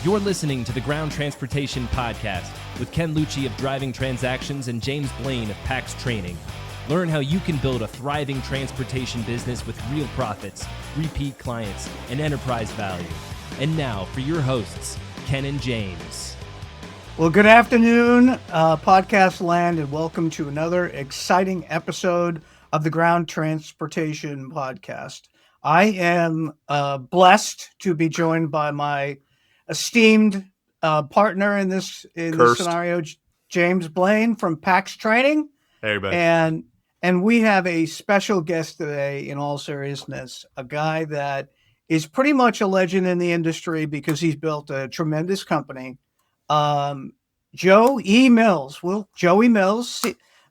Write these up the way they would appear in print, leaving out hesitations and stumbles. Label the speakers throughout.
Speaker 1: You're listening to the Ground Transportation Podcast with Ken Lucci of Driving Transactions and James Blaine of PAX Training. Learn how you can build a thriving transportation business with real profits, repeat clients, and enterprise value. And now for your hosts, Ken and James.
Speaker 2: Well, good afternoon, podcast land, and welcome to another exciting episode of the Ground Transportation Podcast. I am blessed to be joined by my esteemed partner in this scenario, James Blaine from PAX Training.
Speaker 3: Hey, everybody.
Speaker 2: And we have a special guest today, in all seriousness, a guy that is pretty much a legend in the industry because he's built a tremendous company. Joey Mills,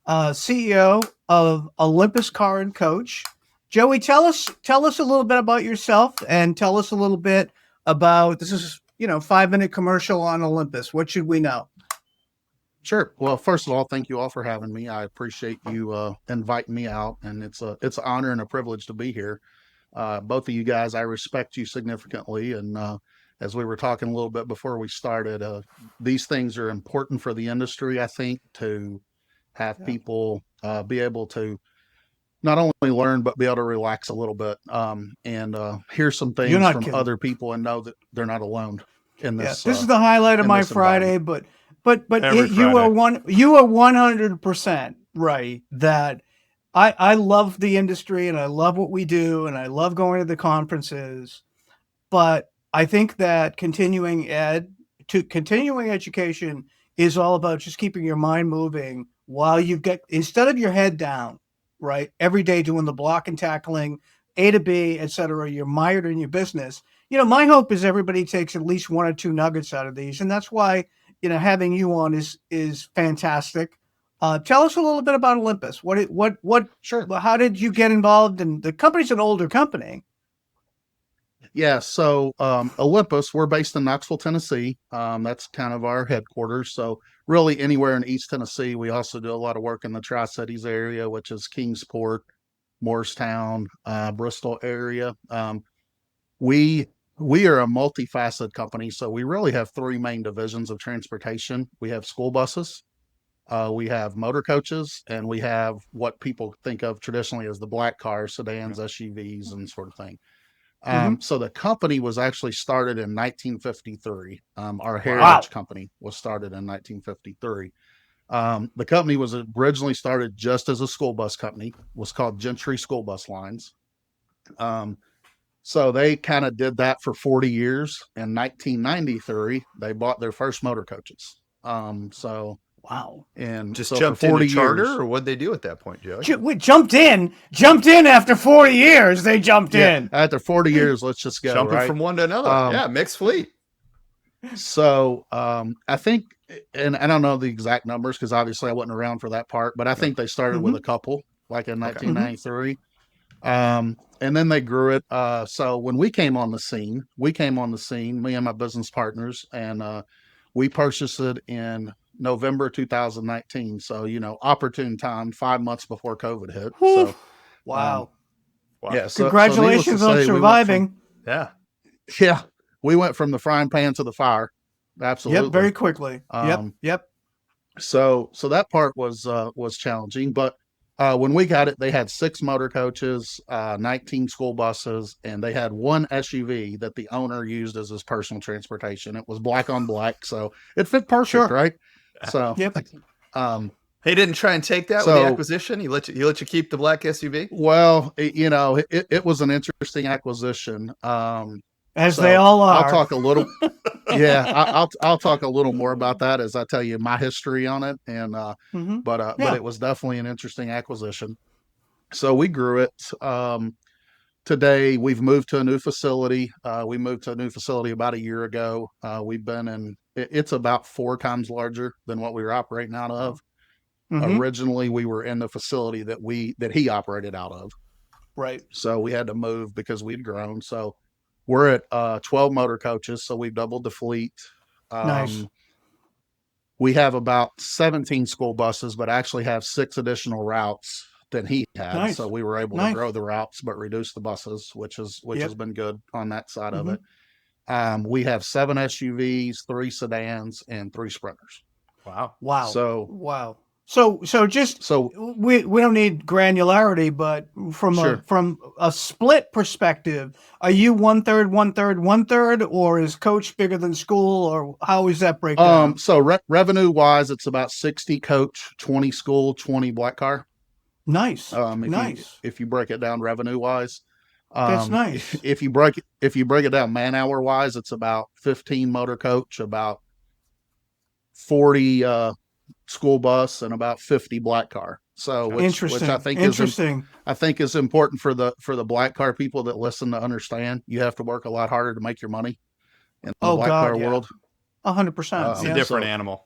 Speaker 2: CEO of Olympus Car and Coach. Joey, tell us a little bit about yourself and tell us a little bit about, this is, 5-minute commercial on Olympus. What should we know?
Speaker 4: Sure. Well, first of all, thank you all for having me. I appreciate you inviting me out, and it's an honor and a privilege to be here. Both of you guys, I respect you significantly, and as we were talking a little bit before we started, these things are important for the industry, I think, to have people be able to not only learn, but be able to relax a little bit and hear some things from other people and know that they're not alone in this.
Speaker 2: This is the highlight of my Friday, but you are 100% right that I love the industry and I love what we do and I love going to the conferences, but I think that continuing education is all about just keeping your mind moving while instead of your head down, right? Every day doing the block and tackling, A to B, et cetera, you're mired in your business. My hope is everybody takes at least one or two nuggets out of these. And that's why, having you on is fantastic. Tell us a little bit about Olympus.
Speaker 4: Sure.
Speaker 2: How did you get involved? And the company's an older company.
Speaker 4: Yeah. So Olympus, we're based in Knoxville, Tennessee. That's kind of our headquarters. So really anywhere in East Tennessee. We also do a lot of work in the Tri-Cities area, which is Kingsport, Morristown, Bristol area. We are a multifaceted company. So we really have three main divisions of transportation. We have school buses, we have motor coaches, and we have what people think of traditionally as the black cars, sedans, SUVs, and sort of thing. So the company was actually started in 1953. Our heritage company was started in 1953. The company was originally started just as a school bus company, was called Gentry School Bus Lines. So they kind of did that for 40 years. In 1993, they bought their first motor coaches.
Speaker 2: Wow.
Speaker 3: And just
Speaker 4: so
Speaker 3: jumped
Speaker 4: for 40
Speaker 3: in a charter,
Speaker 4: years,
Speaker 3: or what'd they do at that point, Joey?
Speaker 2: We jumped in after 40 years. They jumped in.
Speaker 4: After 40 years, let's just go.
Speaker 3: Jumping from one to another. Mixed fleet.
Speaker 4: So I think, and I don't know the exact numbers because obviously I wasn't around for that part, but I think they started with a couple, like in 1993. And then they grew it. So when we came on the scene, me and my business partners, and we purchased it in November 2019. So, opportune time, 5 months before COVID hit. So,
Speaker 2: wow.
Speaker 4: Yeah. So,
Speaker 2: congratulations on surviving.
Speaker 4: We went from the frying pan to the fire. Absolutely.
Speaker 2: Yep. Very quickly. Yep.
Speaker 4: So that part was challenging, but when we got it, they had 6 motor coaches, 19 school buses, and they had one SUV that the owner used as his personal transportation. It was black on black, so it fit perfect, right? So,
Speaker 2: yep.
Speaker 3: He didn't try and take that with the acquisition. He let you keep the black SUV.
Speaker 4: Well, it was an interesting acquisition.
Speaker 2: As they all are.
Speaker 4: I'll talk a little. I'll talk a little more about that as I tell you my history on it. And but it was definitely an interesting acquisition. So we grew it. Today we've moved to a new facility. We moved to a new facility about a year ago. We've been in. It's about 4 times larger than what we were operating out of. Originally, we were in the facility that he operated out of.
Speaker 2: Right.
Speaker 4: So we had to move because we'd grown. So we're at 12 motor coaches. So we've doubled the fleet.
Speaker 2: Nice.
Speaker 4: We have about 17 school buses, but actually have 6 additional routes than he had.
Speaker 2: Nice.
Speaker 4: So we were able to grow the routes, but reduce the buses, which has been good on that side of it. We have 7 SUVs, 3 sedans, and 3 Sprinters.
Speaker 3: Wow.
Speaker 2: Wow.
Speaker 4: So
Speaker 2: we don't need granularity, but from a split perspective, are you 1/3, 1/3, 1/3, or is coach bigger than school, or how is that breakdown?
Speaker 4: So revenue wise, it's about 60 coach, 20 school, 20 black car.
Speaker 2: Nice.
Speaker 4: If you break it down revenue wise,
Speaker 2: That's nice.
Speaker 4: If you break it down man hour wise, it's about 15 motor coach, about 40 school bus, and about 50 black car. So which I think is important for the black car people that listen to understand. You have to work a lot harder to make your money in the black car world.
Speaker 2: 100%.
Speaker 3: It's a different animal.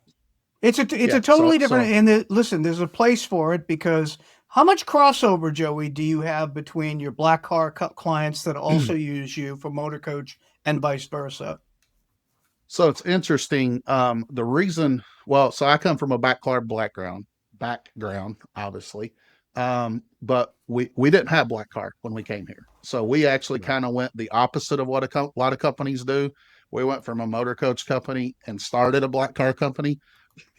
Speaker 2: It's a totally different. And listen, there's a place for it, because how much crossover, Joey, do you have between your black car clients that also use you for motor coach and vice versa?
Speaker 4: So it's interesting. The reason, so I come from a background, obviously. But we didn't have black car when we came here. So we actually kind of went the opposite of what a lot of companies do. We went from a motor coach company and started a black car company.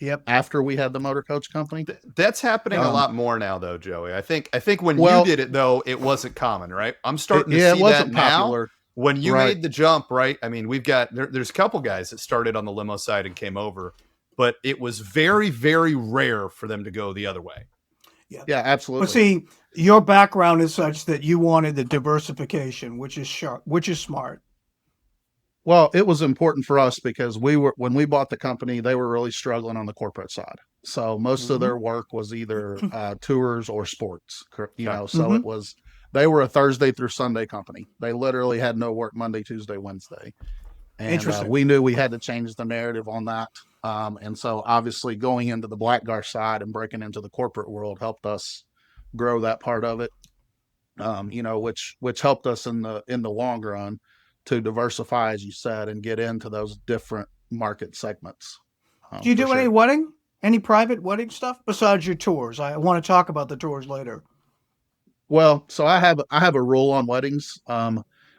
Speaker 2: Yep.
Speaker 4: After we had the motor coach company.
Speaker 3: That's happening a lot more now, though, Joey. I think when you did it, though, it wasn't common, right? I'm starting to see that now. When you made the jump, right? I mean, we've got there's a couple guys that started on the limo side and came over, but it was very, very rare for them to go the other way.
Speaker 4: Yeah, absolutely.
Speaker 2: But see, your background is such that you wanted the diversification, which is smart.
Speaker 4: Well, it was important for us because when we bought the company, they were really struggling on the corporate side. So most of their work was either tours or sports, so they were a Thursday through Sunday company. They literally had no work Monday, Tuesday, Wednesday. And we knew we had to change the narrative on that. And so obviously going into the black car side and breaking into the corporate world helped us grow that part of it, which helped us in the long run to diversify, as you said, and get into those different market segments.
Speaker 2: Do you do any private wedding stuff besides your tours? I want to talk about the tours later.
Speaker 4: Well, so I have a rule on weddings,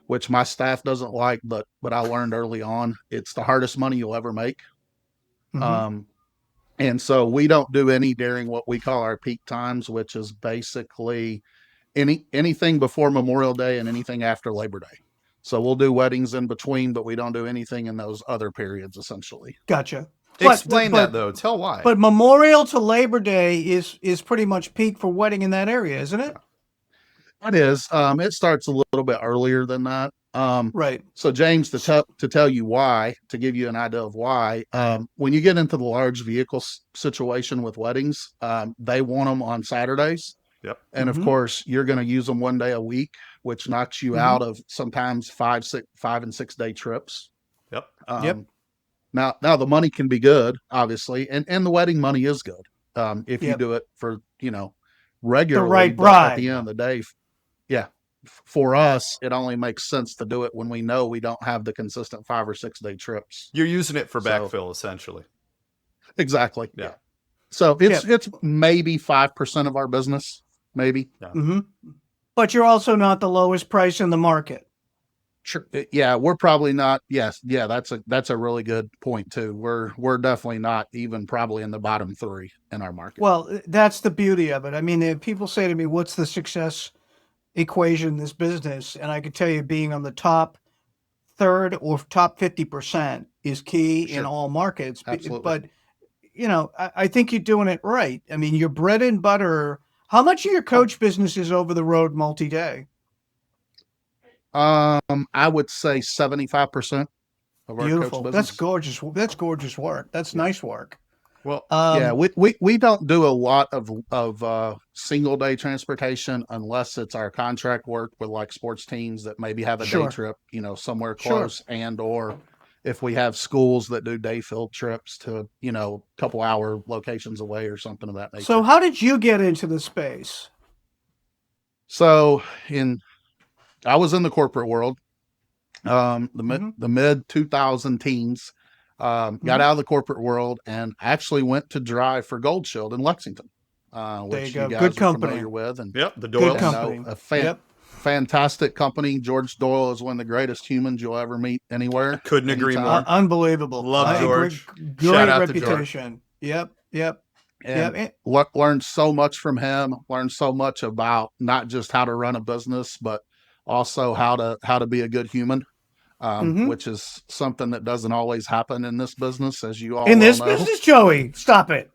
Speaker 4: which my staff doesn't like, but I learned early on, it's the hardest money you'll ever make. And so we don't do any during what we call our peak times, which is basically anything before Memorial Day and anything after Labor Day. So we'll do weddings in between, but we don't do anything in those other periods, essentially.
Speaker 2: Gotcha.
Speaker 3: Explain that, though. Tell why.
Speaker 2: But Memorial to Labor Day is pretty much peak for wedding in that area, isn't it?
Speaker 4: It is. It starts a little bit earlier than that.
Speaker 2: Right.
Speaker 4: So James, to tell you why, to give you an idea of why, when you get into the large vehicle situation with weddings, they want them on Saturdays.
Speaker 3: Yep.
Speaker 4: And of course, you're going to use them one day a week, which knocks you out of sometimes 5 and 6 day trips.
Speaker 3: Yep.
Speaker 4: Now the money can be good, obviously, and the wedding money is good if you do it for regularly.
Speaker 2: The right bride.
Speaker 4: At the end of the day, for us, it only makes sense to do it when we know we don't have the consistent 5 or 6 day trips.
Speaker 3: You're using it for backfill, essentially.
Speaker 4: Exactly.
Speaker 3: Yeah.
Speaker 4: So it's maybe 5% of our business, maybe.
Speaker 2: Yeah. But you're also not the lowest price in the market.
Speaker 4: Sure. Yeah, we're probably not. Yes. Yeah, that's a really good point too. We're definitely not even probably in the bottom 3 in our market.
Speaker 2: Well, that's the beauty of it. I mean, if people say to me, what's the success equation in this business? And I could tell you being on the top third or top 50% is key in all markets.
Speaker 4: Absolutely.
Speaker 2: But, I think you're doing it right. I mean, your bread and butter, how much of your coach business is over the road multi-day?
Speaker 4: I would say 75% of our coach business.
Speaker 2: That's gorgeous. That's gorgeous work. That's nice work.
Speaker 3: Well,
Speaker 4: we don't do a lot of single day transportation unless it's our contract work with like sports teams that maybe have a day trip, somewhere close, and or if we have schools that do day field trips to, a couple hour locations away or something of that nature.
Speaker 2: So how did you get into the space?
Speaker 4: So I was in the corporate world, the mid 2000 teens, got out of the corporate world and actually went to drive for Gold Shield in Lexington, which you guys
Speaker 2: Good
Speaker 4: are
Speaker 2: company.
Speaker 4: familiar with. And
Speaker 3: the Doyle
Speaker 2: company.
Speaker 4: fantastic company. George Doyle is one of the greatest humans you'll ever meet anywhere.
Speaker 3: Couldn't agree more.
Speaker 2: Unbelievable.
Speaker 3: Love George.
Speaker 2: Great reputation. Yep.
Speaker 4: And learned so much from him. Learned so much about not just how to run a business, but also how to be a good human. Which is something that doesn't always happen in this business, as you all know.
Speaker 2: Business, Joey. Stop it.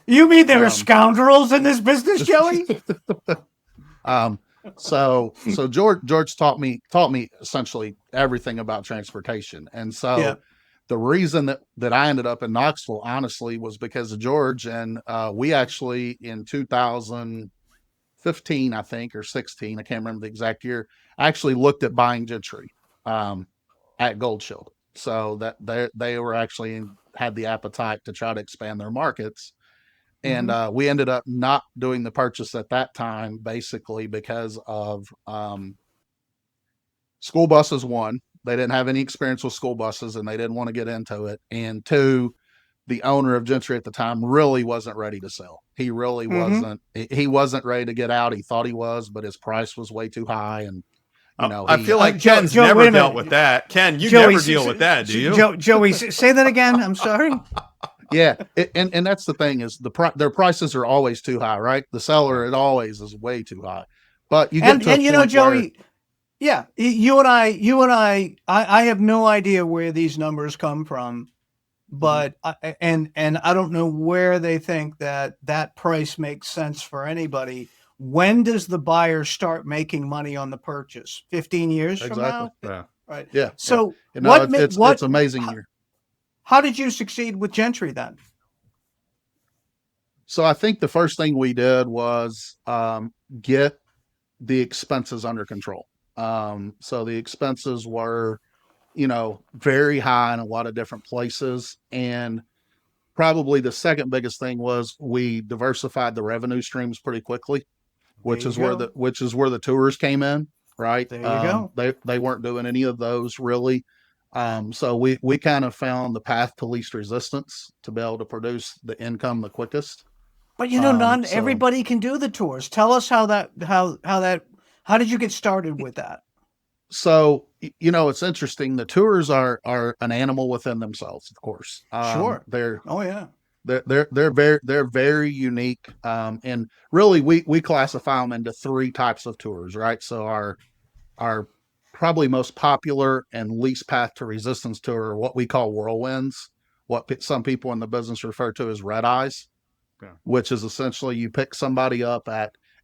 Speaker 2: You mean there are scoundrels in this business, Joey?
Speaker 4: So George taught me essentially everything about transportation. And so the reason that I ended up in Knoxville, honestly, was because of George. And we actually, in 2015, I think, or 16, I can't remember the exact year, actually looked at buying Gentry at Gold Shield. So that they were actually had the appetite to try to expand their markets. And we ended up not doing the purchase at that time, basically because of school buses. One, they didn't have any experience with school buses and they didn't want to get into it. And two, the owner of Gentry at the time really wasn't ready to sell. He really wasn't. He wasn't ready to get out. He thought he was, but his price was way too high. And
Speaker 3: I feel like Ken's never dealt with that. Ken, you never deal with that, do you?
Speaker 2: Joey, say that again. I'm sorry.
Speaker 4: Yeah, and that's the thing is their prices are always too high, right? The seller, it always is way too high. But you get to a point
Speaker 2: Joey, you and I have no idea where these numbers come from, but I don't know where they think that price makes sense for anybody. When does the buyer start making money on the purchase? 15 years from now?
Speaker 3: Yeah.
Speaker 2: Right.
Speaker 4: Yeah.
Speaker 2: So
Speaker 4: it's amazing here.
Speaker 2: How did you succeed with Gentry then?
Speaker 4: So I think the first thing we did was get the expenses under control. So the expenses were, very high in a lot of different places. And probably the second biggest thing was we diversified the revenue streams pretty quickly, which is where the tours came in, right?
Speaker 2: There you
Speaker 4: go. They weren't doing any of those really. So we kind of found the path to least resistance to be able to produce the income the quickest.
Speaker 2: But not everybody can do the tours. Tell us how did you get started with that?
Speaker 4: So, it's interesting. The tours are an animal within themselves, of course.
Speaker 2: Sure.
Speaker 4: They're very unique. And really we classify them into three types of tours, right? So our probably most popular and least path to resistance tour are what we call whirlwinds, what some people in the business refer to as red eyes, which is essentially you pick somebody up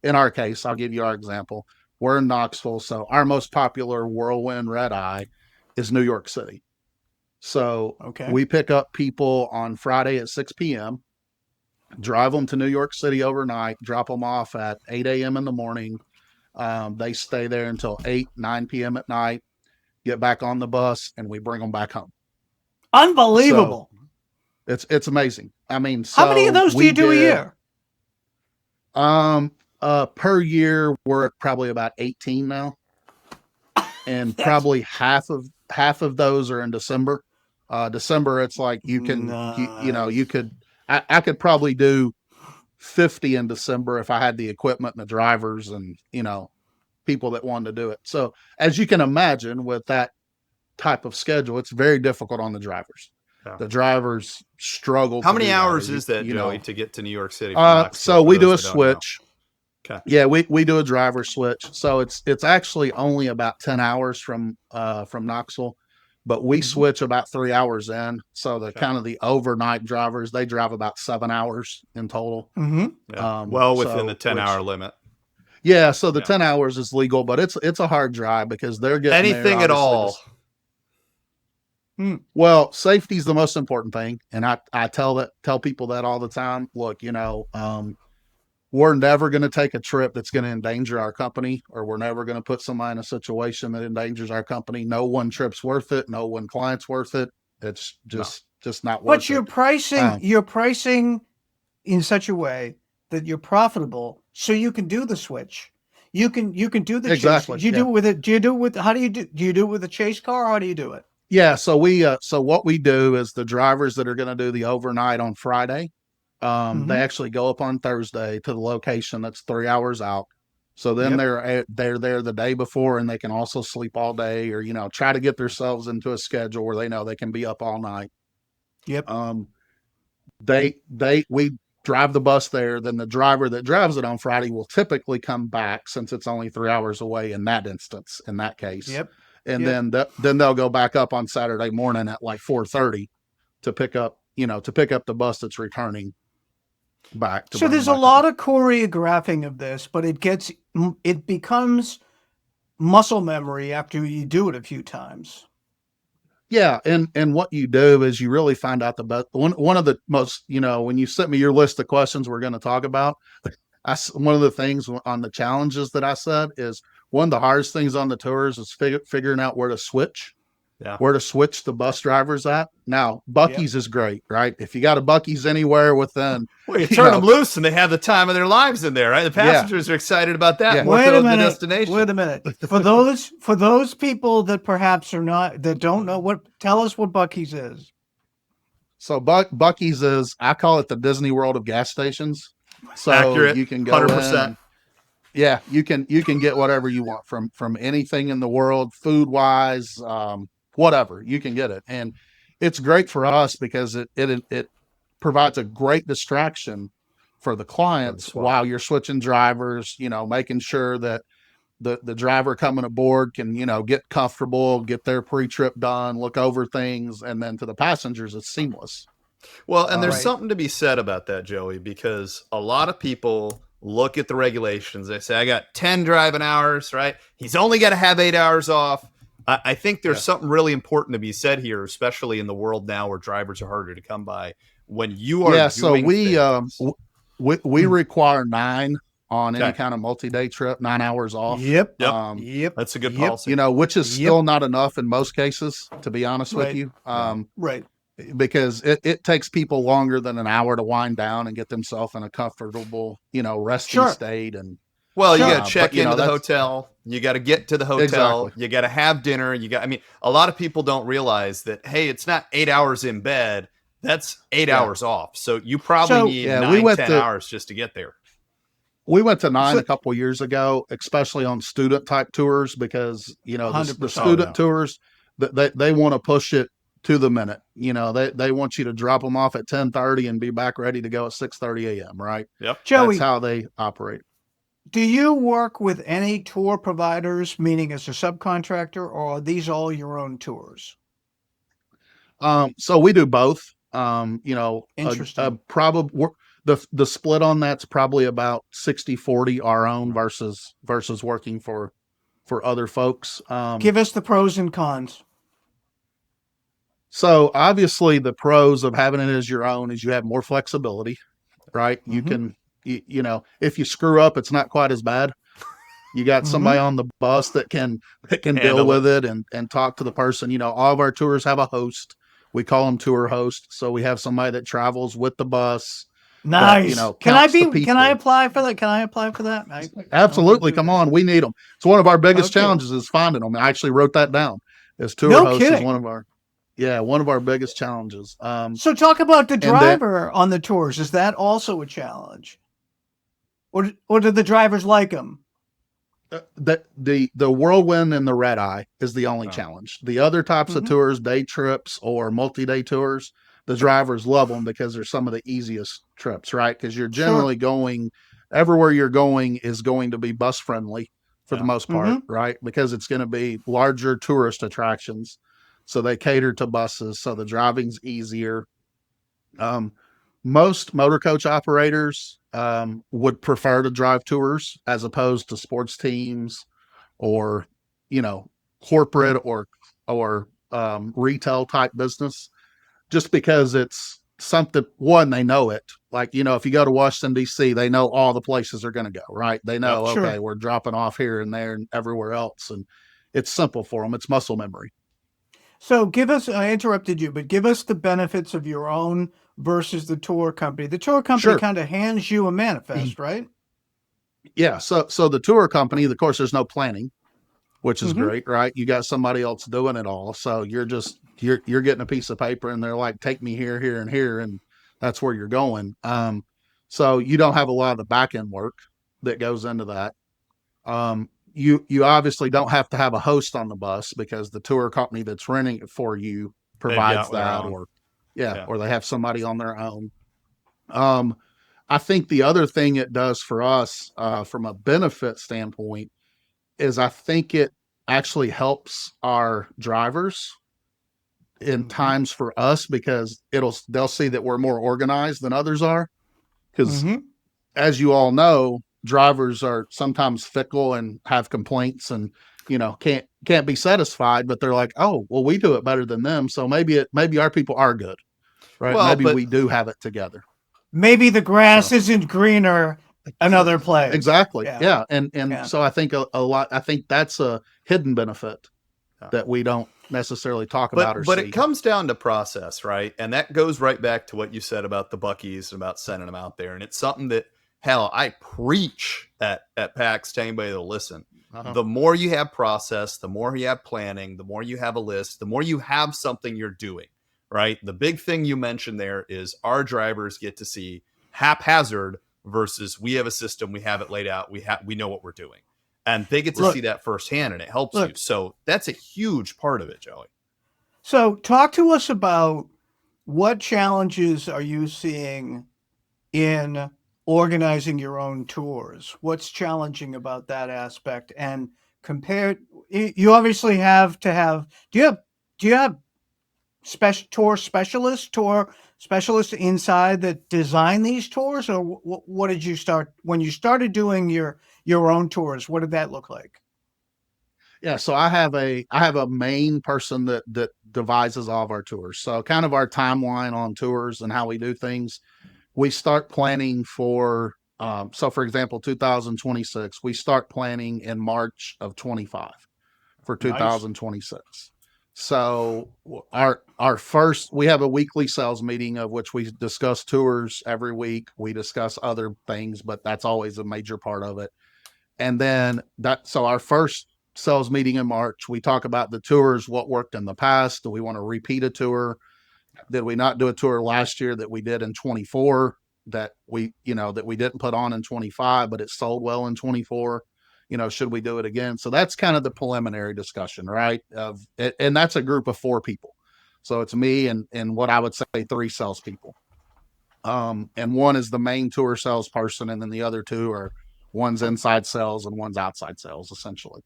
Speaker 4: in our case, I'll give you our example. We're in Knoxville. So our most popular whirlwind red eye is New York City. So we pick up people on Friday at 6 p.m., drive them to New York City overnight, drop them off at 8 a.m. in the morning. They stay there until 9 p.m. at night, get back on the bus, and we bring them back home.
Speaker 2: Unbelievable.
Speaker 4: So it's amazing. I mean,
Speaker 2: how many of those do you do a year?
Speaker 4: Per year, we're at probably about 18 now. And probably half of those are in December. December, it's like you can, I could probably do 50 in December if I had the equipment and the drivers and, people that wanted to do it. So as you can imagine with that type of schedule, it's very difficult on the drivers. Yeah. The drivers struggle.
Speaker 3: How many hours is that, Joey, to get to New York City?
Speaker 4: So we do a switch. Okay. Yeah, we do a driver switch. So it's actually only about 10 hours from Knoxville, but we switch about 3 hours in. So the kind of the overnight drivers, they drive about 7 hours in total.
Speaker 3: Yeah. Well within the 10-hour limit.
Speaker 4: Yeah, so the 10 hours is legal, but it's a hard drive because they're getting
Speaker 3: anything at all.
Speaker 4: Well, safety is the most important thing, and I tell people that all the time. Look, we're never going to take a trip that's going to endanger our company, or we're never going to put somebody in a situation that endangers our company. No one trip's worth it. No one client's worth it. It's just not worth it.
Speaker 2: But you're pricing in such a way that you're profitable, so you can do the switch. You can do the
Speaker 4: exactly.
Speaker 2: chase. Do you do it with how do you do you do it with a chase car, or how do you do it?
Speaker 4: Yeah, so what we do is the drivers that are going to do the overnight on Friday, they actually go up on Thursday to the location that's 3 hours out, So then they're there the day before, and they can also sleep all day, or try to get themselves into a schedule where they know they can be up all night.
Speaker 2: Yep.
Speaker 4: We drive the bus there. Then the driver that drives it on Friday will typically come back, since it's only 3 hours away in that case.
Speaker 2: Yep.
Speaker 4: And then they'll go back up on Saturday morning at like 4:30 to pick up the bus that's returning back.
Speaker 2: So there's a lot of choreographing of this, but it becomes muscle memory after you do it a few times.
Speaker 4: Yeah, and what you do is you really find out the best. One of the most, when you sent me your list of questions we're going to talk about, one of the things on the challenges that I said is one of the hardest things on the tours is figuring out where to switch. Yeah. Where to switch the bus drivers at. Now, Buc-ee's is great, right? If you got a Buc-ee's anywhere within...
Speaker 3: Well, you turn them loose and they have the time of their lives in there, right? The passengers are excited about that.
Speaker 2: Yeah. Wait a minute. For those people that perhaps that don't know, tell us what Buc-ee's is.
Speaker 4: So Buc-ee's is, I call it the Disney World of gas stations. So
Speaker 3: accurate.
Speaker 4: You can go
Speaker 3: 100%.
Speaker 4: Yeah, you can get whatever you want from anything in the world, food-wise, whatever, you can get it. And it's great for us because it provides a great distraction for the clients while you're switching drivers, making sure that the driver coming aboard can, get comfortable, get their pre-trip done, look over things, and then to the passengers, it's seamless.
Speaker 3: Well, and there's something to be said about that, Joey, because a lot of people look at the regulations. They say, I got 10 driving hours, right? He's only got to have 8 hours off. I think there's something really important to be said here, especially in the world now where drivers are harder to come by. When you are
Speaker 4: we require 9 on any kind of multi-day trip, 9 hours off.
Speaker 2: Yep.
Speaker 3: That's a good policy.
Speaker 4: Which is still not enough in most cases, to be honest with you.
Speaker 2: Right.
Speaker 4: Because it takes people longer than an hour to wind down and get themselves in a comfortable, resting state. And
Speaker 3: you got to check into the hotel. You got to get to the hotel. Exactly. You got to have dinner. A lot of people don't realize that, hey, it's not 8 hours in bed. That's 8 hours off. So you probably need 10 hours just to get there.
Speaker 4: We went to 9 a couple of years ago, especially on student type tours, because, the student tours, they want to push it to the minute. They want you to drop them off at 10:30 and be back ready to go at 6:30 a.m. Right?
Speaker 3: Yep.
Speaker 2: Joey,
Speaker 4: that's how they operate.
Speaker 2: Do you work with any tour providers, meaning as a subcontractor, or are these all your own tours?
Speaker 4: So we do both.
Speaker 2: Interesting.
Speaker 4: Probably the split on that's probably about 60-40 our own versus working for other folks.
Speaker 2: Give us the pros and cons.
Speaker 4: So obviously the pros of having it as your own is you have more flexibility, right? You can, if you screw up, it's not quite as bad. You got somebody on the bus that can deal with it and talk to the person. All of our tours have a host. We call them tour hosts. So we have somebody that travels with the bus.
Speaker 2: Nice. Can I apply for that?
Speaker 4: Absolutely. Come on. We need them. It's one of our biggest challenges is finding them. I actually wrote that down. As tour host is one of our biggest challenges.
Speaker 2: So talk about the driver on the tours. Is that also a challenge? Or do the drivers like them?
Speaker 4: The whirlwind and the red eye is the only challenge. The other types of tours, day trips or multi-day tours, the drivers love them because they're some of the easiest trips, right? Because you're generally going, everywhere you're going is going to be bus friendly for the most part, right? Because it's going to be larger tourist attractions. So they cater to buses. So the driving's easier. Most motor coach operators would prefer to drive tours as opposed to sports teams or, corporate or retail type business, just because it's something, one, they know it. Like, if you go to Washington, D.C., they know all the places are going to go, right? They know, okay, we're dropping off here and there and everywhere else. And it's simple for them. It's muscle memory.
Speaker 2: So I interrupted you, but give us the benefits of your own versus the tour company. The tour company kind of hands you a manifest, right?
Speaker 4: Yeah. So the tour company, of course, there's no planning, which is great, right? You got somebody else doing it all. So you're getting a piece of paper and they're like, take me here, here, and here. And that's where you're going. So you don't have a lot of the back end work that goes into that. You obviously don't have to have a host on the bus because the tour company that's renting it for you provides that, or they have somebody on their own. I think the other thing it does for us, from a benefit standpoint, is I think it actually helps our drivers in times for us, because they'll see that we're more organized than others are. Because as you all know, drivers are sometimes fickle and have complaints and, can't be satisfied, but they're like, oh, well, we do it better than them. So maybe our people are good, right?
Speaker 3: Well,
Speaker 4: maybe we do have it together.
Speaker 2: Maybe the grass isn't greener another place.
Speaker 4: Exactly. Yeah. And so I think I think that's a hidden benefit that we don't necessarily talk about or
Speaker 3: but
Speaker 4: see.
Speaker 3: It comes down to process, right? And that goes right back to what you said about the Buckies and about sending them out there. And it's something that, hell, I preach at PAX to anybody that'll listen. The more you have process, the more you have planning, the more you have a list, the more you have something you're doing, right? The big thing you mentioned there is our drivers get to see haphazard versus we have a system, we have it laid out, we know what we're doing. And they get to see that firsthand, and it helps you. So that's a huge part of it, Joey.
Speaker 2: So talk to us about what challenges are you seeing in organizing your own tours? What's challenging about that aspect? And you obviously have to have, do you have tour specialists inside that design these tours, or what did you start when you started doing your own tours? What did that look like?
Speaker 4: Yeah, so I have a main person that devises all of our tours. So kind of our timeline on tours and how we do things. We start planning for so for example, 2026, we start planning in March of 25 for 2026. Nice. So we have a weekly sales meeting of which we discuss tours every week. We discuss other things, but that's always a major part of it. And then so our first sales meeting in March, we talk about the tours, what worked in the past. Do we want to repeat a tour? Did we not do a tour last year that we did in 24 that we didn't put on in 25, but it sold well in 24? Should we do it again? So that's kind of the preliminary discussion, right? And that's a group of 4 people. So it's me and what I would say 3 salespeople. And one is the main tour salesperson, and then the other 2 are one's inside sales and one's outside sales, essentially.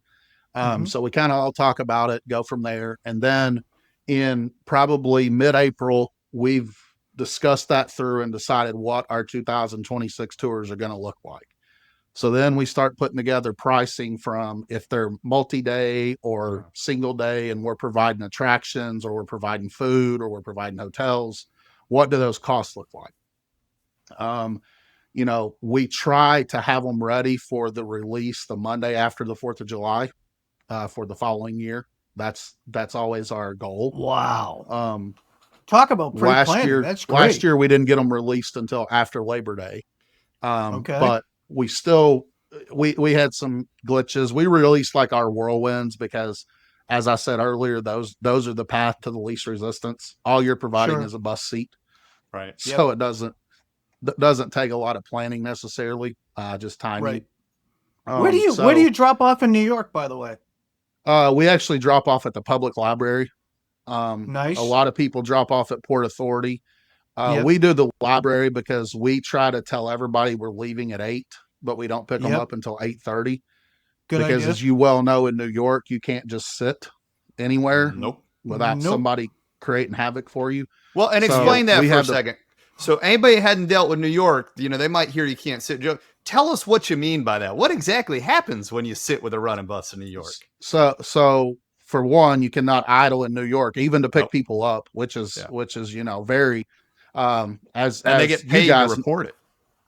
Speaker 4: So we kind of all talk about it, go from there. And then in probably mid-April, we've discussed that through and decided what our 2026 tours are going to look like. So then we start putting together pricing from if they're multi-day or single day, and we're providing attractions or we're providing food or we're providing hotels. What do those costs look like? We try to have them ready for the release the Monday after the 4th of July for the following year. That's always our goal.
Speaker 2: Wow. Talk about pre-planning. That's great.
Speaker 4: Last year we didn't get them released until after Labor Day. But we still we had some glitches. We released like our whirlwinds because, as I said earlier, those are the path to the least resistance. All you're providing is a bus seat,
Speaker 3: right?
Speaker 4: So it doesn't take a lot of planning necessarily, just timing.
Speaker 2: Right. Where do you drop off in New York, by the way?
Speaker 4: We actually drop off at the public library.
Speaker 2: Nice.
Speaker 4: A lot of people drop off at Port Authority. We do the library because we try to tell everybody we're leaving at 8, but we don't pick them up until 8:30. Because as you well know, in New York, you can't just sit anywhere without somebody creating havoc for you.
Speaker 3: Well, and explain that for a second. So anybody hadn't dealt with New York, they might hear you can't sit. Joe, tell us what you mean by that. What exactly happens when you sit with a running bus in New York?
Speaker 4: So for one, you cannot idle in New York, even to pick people up, which is very and they get paid to report it.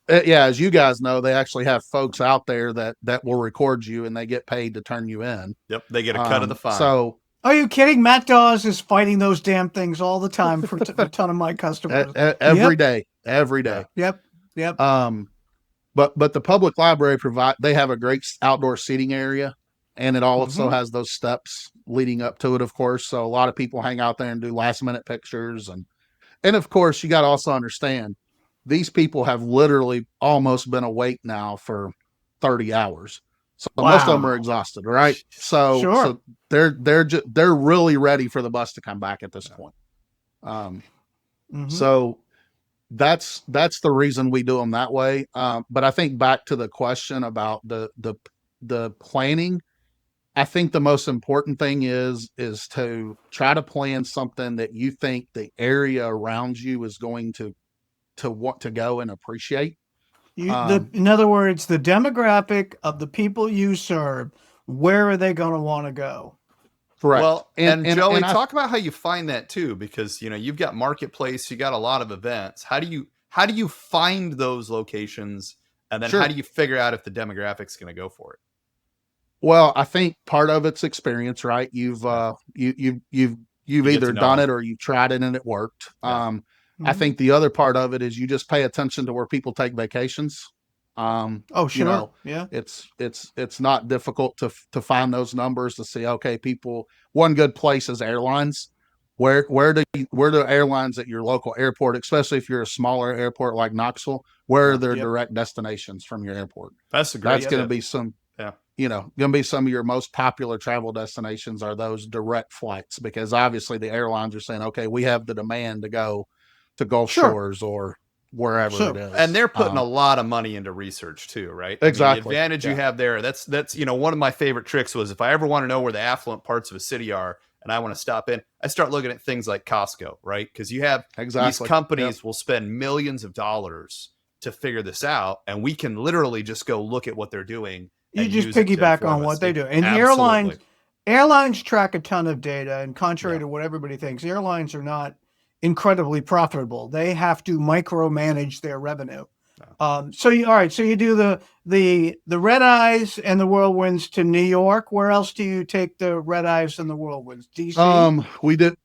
Speaker 4: As you guys know, they actually have folks out there that will record you, and they get paid to turn you in.
Speaker 3: Yep, they get a cut of the fine.
Speaker 4: So,
Speaker 2: are you kidding? Matt Dawes is fighting those damn things all the time for a ton of my customers.
Speaker 4: Every day.
Speaker 2: Yep.
Speaker 4: But the public library they have a great outdoor seating area, and it also has those steps leading up to it, of course. So a lot of people hang out there and do last minute pictures, and of course you got to also understand, these people have literally almost been awake now for 30 hours. So most of them are exhausted, right? So they're really ready for the bus to come back at this point. So that's the reason we do them that way. But I think back to the question about the planning, I think the most important thing is to try to plan something that you think the area around you is going to want to go and appreciate.
Speaker 2: In other words, the demographic of the people you serve, where are they going to want to go?
Speaker 3: Correct. Well, and Joey, talk about how you find that too, because you've got marketplace, you got a lot of events. How do you find those locations, and then how do you figure out if the demographic's going to go for it?
Speaker 4: Well, I think part of it's experience, right? You've either done it or you've tried it and it worked. Yeah. I think the other part of it is you just pay attention to where people take vacations.
Speaker 2: Sure.
Speaker 4: It's not difficult to find those numbers to see, okay, people, one good place is airlines. Where do airlines at your local airport, especially if you're a smaller airport like Knoxville, where are their direct destinations from your airport?
Speaker 3: That's going
Speaker 4: to be some, going to be some of your most popular travel destinations are those direct flights, because obviously the airlines are saying, okay, we have the demand to go to Gulf Shores or wherever it is.
Speaker 3: And they're putting a lot of money into research too, right?
Speaker 4: Exactly.
Speaker 3: The advantage you have there, that's one of my favorite tricks was if I ever want to know where the affluent parts of a city are and I want to stop in, I start looking at things like Costco, right? Because you have these companies will spend millions of dollars to figure this out, and we can literally just go look at what they're doing.
Speaker 2: You just piggyback on what they do. And airlines track a ton of data, and contrary to what everybody thinks, airlines are not incredibly profitable. They have to micromanage their revenue. So you do the red eyes and the whirlwinds to New York. Where else do you take the red eyes and the whirlwinds? DC?
Speaker 4: We did.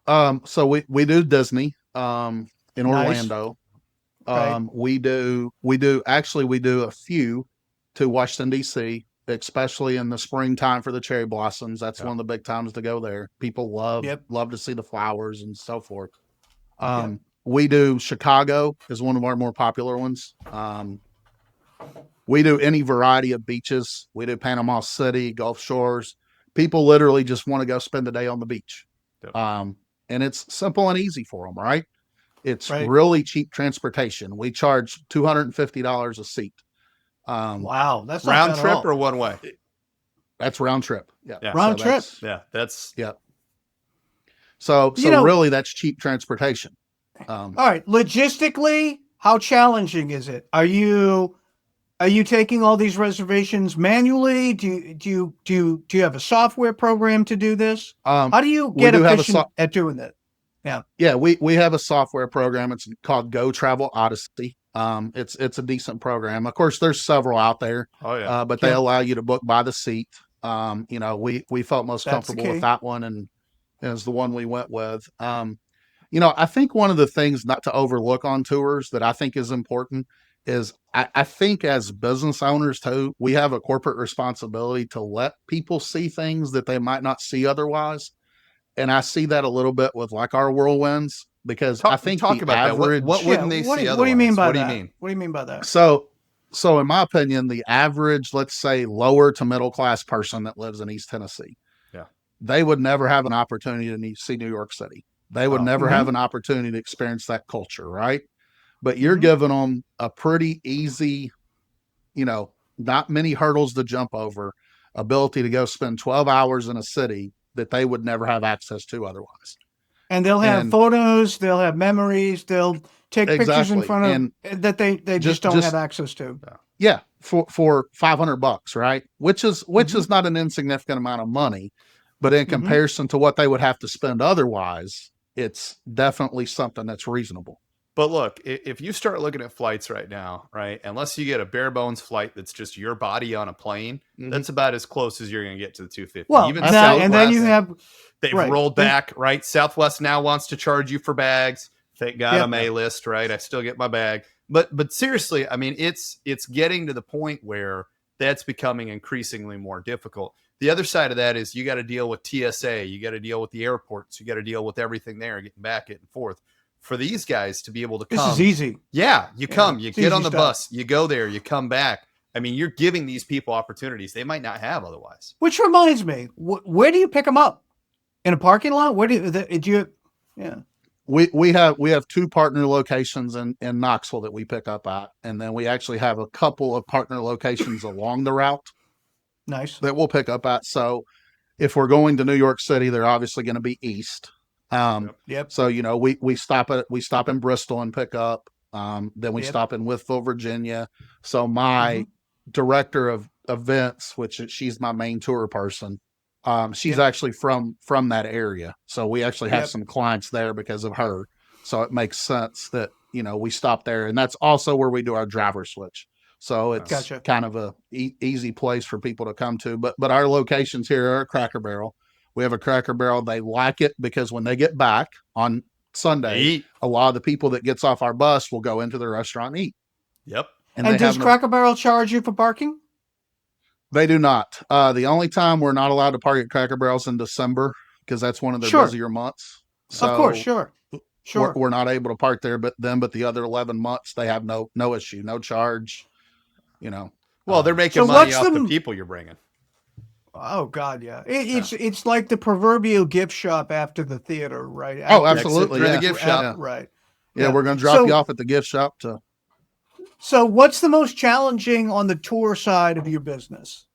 Speaker 4: So we do Disney in Orlando. We do a few to Washington DC, especially in the springtime for the cherry blossoms. That's one of the big times to go there. People love to see the flowers and so forth. We do Chicago is one of our more popular ones. We do any variety of beaches. We do Panama City, Gulf Shores. People literally just want to go spend the day on the beach. And it's simple and easy for them, right? It's really cheap transportation. We charge $250 a seat.
Speaker 2: Wow. That's
Speaker 3: round trip or one way?
Speaker 4: That's round trip.
Speaker 2: Yeah. Round trip.
Speaker 4: So really that's cheap transportation.
Speaker 2: All right. Logistically, how challenging is it? Are you taking all these reservations manually? Do you have a software program to do this? How do you get efficient at doing that?
Speaker 4: Yeah. We have a software program. It's called Go Travel Odyssey. It's a decent program. Of course, there's several out there. But they allow you to book by the seat. We felt most comfortable with that one, and is the one we went with. I think one of the things not to overlook on tours that I think is important is I think as business owners too, we have a corporate responsibility to let people see things that they might not see otherwise. And I see that a little bit with like our whirlwinds, because I think
Speaker 3: talk about average, that. What wouldn't they see otherwise?
Speaker 2: What do you mean by that? What do you mean by that?
Speaker 4: So in my opinion, the average, let's say lower to middle class person that lives in East Tennessee, they would never have an opportunity to see New York City. They would never have an opportunity to experience that culture, right? But you're giving them a pretty easy, not many hurdles to jump over, ability to go spend 12 hours in a city that they would never have access to otherwise.
Speaker 2: And they'll have photos, they'll have memories, they'll take pictures in front of that they just don't have access to.
Speaker 4: Yeah, for $500, right? Which is not an insignificant amount of money, but in comparison to what they would have to spend otherwise, it's definitely something that's reasonable.
Speaker 3: But look, if you start looking at flights right now, right, unless you get a bare bones flight that's just your body on a plane, that's about as close as you're going to get to the 250.
Speaker 2: Well, even Southwest, and then you have
Speaker 3: they've rolled back, right? Southwest now wants to charge you for bags. Thank God I'm A-list, right? I still get my bag. But seriously, I mean, it's getting to the point where that's becoming increasingly more difficult. The other side of that is you got to deal with TSA, you got to deal with the airports, you got to deal with everything there, getting back and forth. For these guys to be able to come.
Speaker 2: This is easy.
Speaker 3: Yeah, you come, you get on the bus, you go there, you come back. I mean, you're giving these people opportunities they might not have otherwise.
Speaker 2: Which reminds me, where do you pick them up? In a parking lot? Where do you? Yeah.
Speaker 4: We have 2 partner locations in Knoxville that we pick up at, and then we actually have a couple of partner locations along the route.
Speaker 2: Nice.
Speaker 4: That we'll pick up at. So if we're going to New York City, they're obviously going to be east.
Speaker 2: Yep.
Speaker 4: So we stop in Bristol and pick up. Then we stop in Wytheville, Virginia. So my director of events, which she's my main tour person, she's actually from that area. So we actually have some clients there because of her. So it makes sense that we stop there, and that's also where we do our driver switch. So it's kind of a easy place for people to come to. But our locations here are Cracker Barrel. We have a Cracker Barrel. They like it because when they get back on Sunday, a lot of the people that gets off our bus will go into the restaurant and eat.
Speaker 3: Yep.
Speaker 2: And does Cracker Barrel charge you for parking?
Speaker 4: They do not. The only time we're not allowed to park at Cracker Barrel is in December because that's one of their busier months. So
Speaker 2: of course, sure.
Speaker 4: We're not able to park there, but the other 11 months they have no issue, no charge.
Speaker 3: Well, they're making money off the people you're bringing.
Speaker 2: Oh God, yeah. It's like the proverbial gift shop after the theater, right?
Speaker 4: Oh, absolutely.
Speaker 3: The gift shop,
Speaker 2: right?
Speaker 4: Yeah, we're going to drop you off at the gift shop to.
Speaker 2: So, what's the most challenging on the tour side of your business?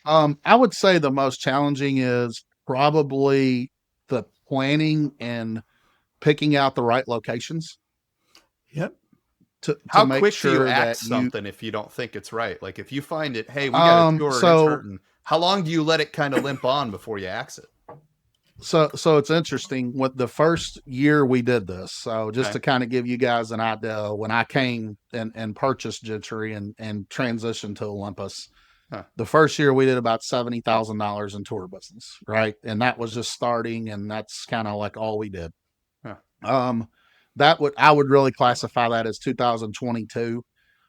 Speaker 4: I would say the most challenging is probably the planning and picking out the right locations.
Speaker 2: Yep.
Speaker 3: How quick do you axe something if you don't think it's right? Like if you find it, hey, we got a tour and it's hurting. How long do you let it kind of limp on before you axe it?
Speaker 4: So it's interesting. What the first year we did this, so just to kind of give you guys an idea, when I came and purchased Gentry and transitioned to Olympus, the first year we did about $70,000 in tour business, right? And that was just starting, and that's kind of like all we did. I would really classify that as 2022.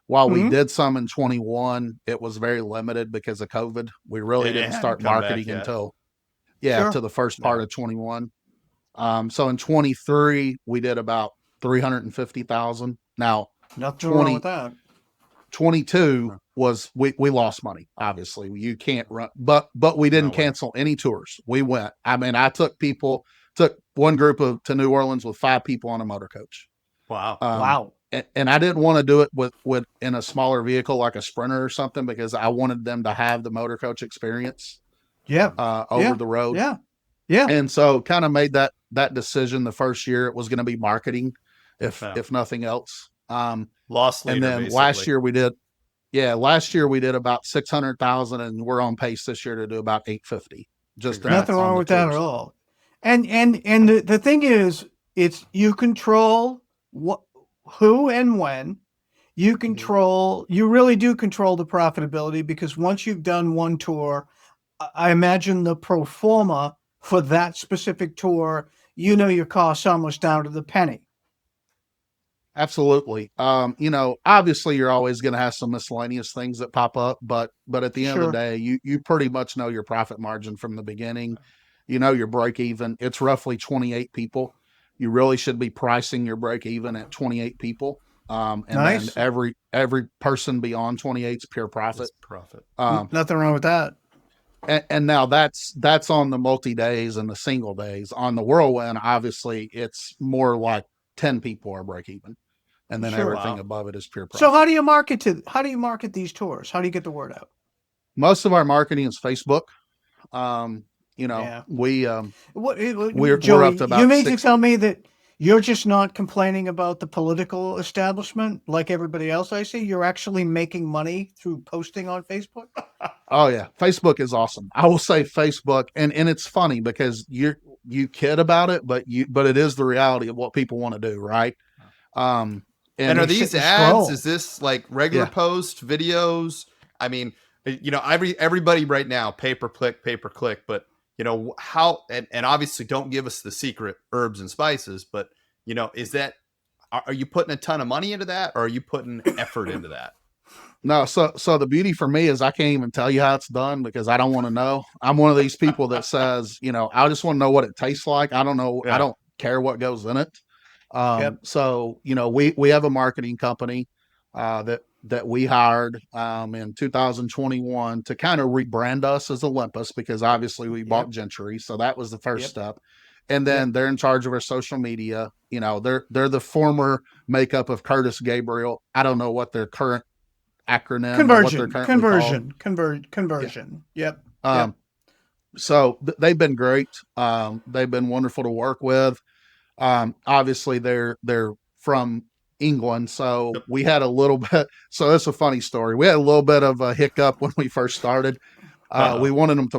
Speaker 4: While we did some in 21, it was very limited because of COVID. We really didn't start marketing until to the first part of 21. So in 23, we did about 350,000. Now,
Speaker 2: nothing wrong with that.
Speaker 4: 22 was we lost money. Obviously, you can't run, but we didn't cancel any tours. We went. I mean, I took one group to New Orleans with 5 people on a Motorcoach.
Speaker 3: Wow.
Speaker 2: Wow.
Speaker 4: And I didn't want to do it with in a smaller vehicle like a Sprinter or something because I wanted them to have the Motorcoach experience. Over the road.
Speaker 2: Yeah.
Speaker 4: And so kind of made that decision the first year. It was going to be marketing if nothing else.
Speaker 3: Loss leader,
Speaker 4: and then
Speaker 3: basically.
Speaker 4: last year we did about 600,000 and we're on pace this year to do about 850. Just
Speaker 2: nothing wrong with that at all. And the thing is, it's you control who and when. You really do control the profitability because once you've done one tour, I imagine the pro forma for that specific tour, your costs almost down to the penny.
Speaker 4: Absolutely. Obviously you're always going to have some miscellaneous things that pop up, but at the end of the day, you pretty much know your profit margin from the beginning. Your break even. It's roughly 28 people. You really should be pricing your break even at 28 people. Then every person beyond 28 is pure profit.
Speaker 2: Nothing wrong with that.
Speaker 4: And now that's on the multi-days and the single days. On the whirlwind, obviously, it's more like 10 people are break even. And then everything above it is pure profit.
Speaker 2: So how do you market these tours? How do you get the word out?
Speaker 4: Most of our marketing is Facebook. We're up to about
Speaker 2: you mean to tell me that you're just not complaining about the political establishment like everybody else I see? You're actually making money through posting on Facebook?
Speaker 4: Oh yeah. Facebook is awesome. I will say Facebook, and it's funny because you kid about it, but it is the reality of what people want to do, right?
Speaker 3: And are these ads? Is this like regular post videos? I mean, everybody right now, pay per click, but how, and obviously don't give us the secret herbs and spices, but are you putting a ton of money into that or are you putting effort into that?
Speaker 4: No. So the beauty for me is I can't even tell you how it's done because I don't want to know. I'm one of these people that says, I just want to know what it tastes like. I don't know. I don't care what goes in it. So, we have a marketing company, that that we hired in 2021 to kind of rebrand us as Olympus, because obviously we bought Gentry. So that was the first step. And then they're in charge of our social media. You know, they're the former makeup of Curtis Gabriel. I don't know what their current acronym,
Speaker 2: conversion. Yep.
Speaker 4: So they've been great. They've been wonderful to work with. Obviously they're from England, so we had a little bit. So it's a funny story. We had a little bit of a hiccup when we first started. We wanted them to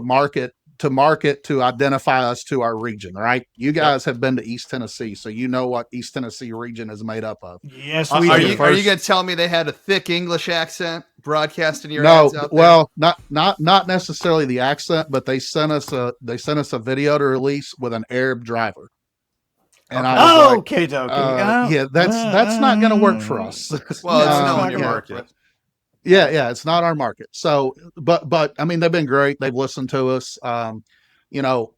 Speaker 4: market to identify us to our region, right? You guys have been to East Tennessee, so you know what East Tennessee region is made up of.
Speaker 2: Yes,
Speaker 3: we are you going to tell me they had a thick English accent broadcasting your ads out there?
Speaker 4: Well, not necessarily the accent, but they sent us a video to release with an Arab driver. And I was that's not going to work for us.
Speaker 3: Well, it's not your market.
Speaker 4: Yeah, it's not our market. So, but I mean, they've been great. They've listened to us. You know,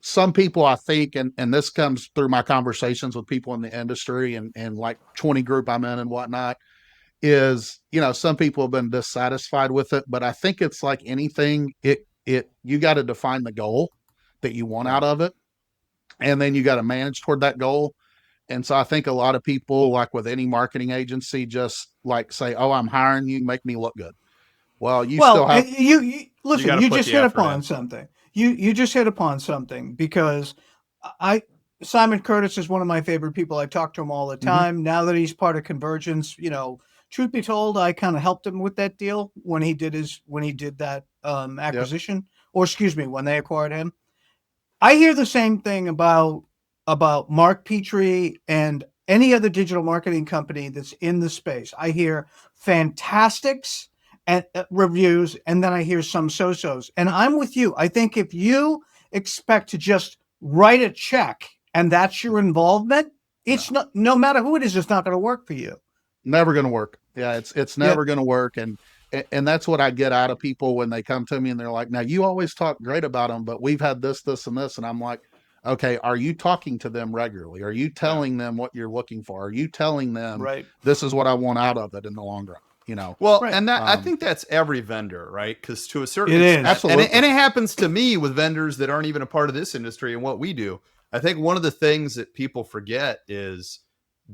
Speaker 4: some people, I think, and this comes through my conversations with people in the industry and like 20 group I'm in and whatnot, is, you know, some people have been dissatisfied with it, but I think it's like anything, you got to define the goal that you want out of it. And then you got to manage toward that goal. And so I think a lot of people, like with any marketing agency, just like say, "Oh, I'm hiring you, make me look good." Well, still have
Speaker 2: you listen. You just hit upon something. You just hit upon something, because Simon Curtis is one of my favorite people. I talk to him all the time. Now that he's part of Convergence, you know, truth be told, I kind of helped him with that deal when he did that acquisition, or excuse me, when they acquired him. I hear the same thing about Mark Petrie and any other digital marketing company that's in the space. I hear fantastics and reviews, and then I hear some so-sos. And I'm with you. I think if you expect to just write a check and that's your involvement, it's not, no matter who it is, it's not going to work for you.
Speaker 4: Never going to work. Yeah, it's never going to work. And that's what I get out of people when they come to me and they're like, "Now you always talk great about them, but we've had this, and this." And I'm like, "Okay, are you talking to them regularly? Are you telling them what you're looking for? Are you telling them this is what I want out of it in the long run?" You know?
Speaker 3: Well, and that I think that's every vendor, right? Because to a certain
Speaker 2: extent,
Speaker 4: absolutely.
Speaker 3: And it happens to me with vendors that aren't even a part of this industry and what we do. I think one of the things that people forget is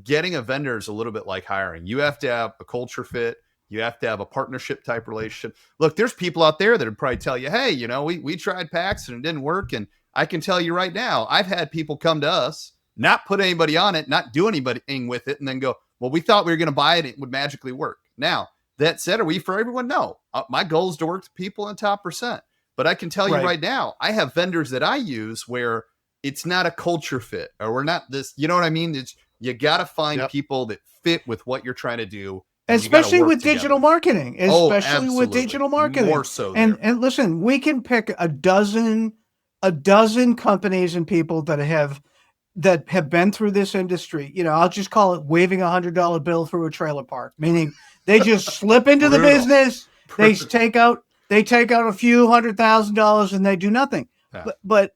Speaker 3: getting a vendor is a little bit like hiring. You have to have a culture fit. You have to have a partnership type relationship. Look, there's people out there that would probably tell you, "Hey, you know, we tried PAX and it didn't work." And I can tell you right now, I've had people come to us, not put anybody on it, not do anything with it, and then go, "Well, we thought we were going to buy it. It would magically work." Now, that said, are we for everyone? No. My goal is to work with people in top percent. But I can tell you right now, I have vendors that I use where it's not a culture fit, or we're not this, you know what I mean? It's, you got to find people that fit with what you're trying to do.
Speaker 2: Especially with digital marketing, More so. And listen, we can pick a dozen companies and people that have been through this industry. You know, I'll just call it waving $100 bill through a trailer park, meaning they just slip into the business. They take out a few $100,000 and they do nothing. Yeah. But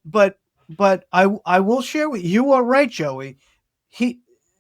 Speaker 2: I will share with you. You are right, Joey.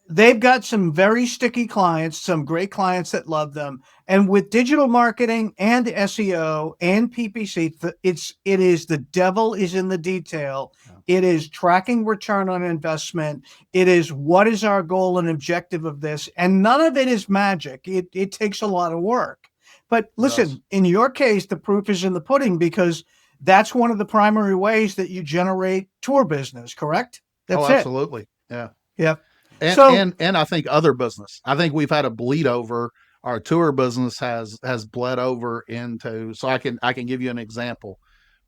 Speaker 2: They've got some very sticky clients, some great clients that love them. And with digital marketing and SEO and PPC, it is the devil is in the detail. Yeah. It is tracking return on investment. It is what is our goal and objective of this. And none of it is magic. It takes a lot of work. But listen, in your case, the proof is in the pudding, because that's one of the primary ways that you generate tour business, correct? That's
Speaker 4: absolutely. Yeah.
Speaker 2: Yeah.
Speaker 4: And I think other business. I think we've had a bleed over. Our tour business has bled over into. So I can give you an example.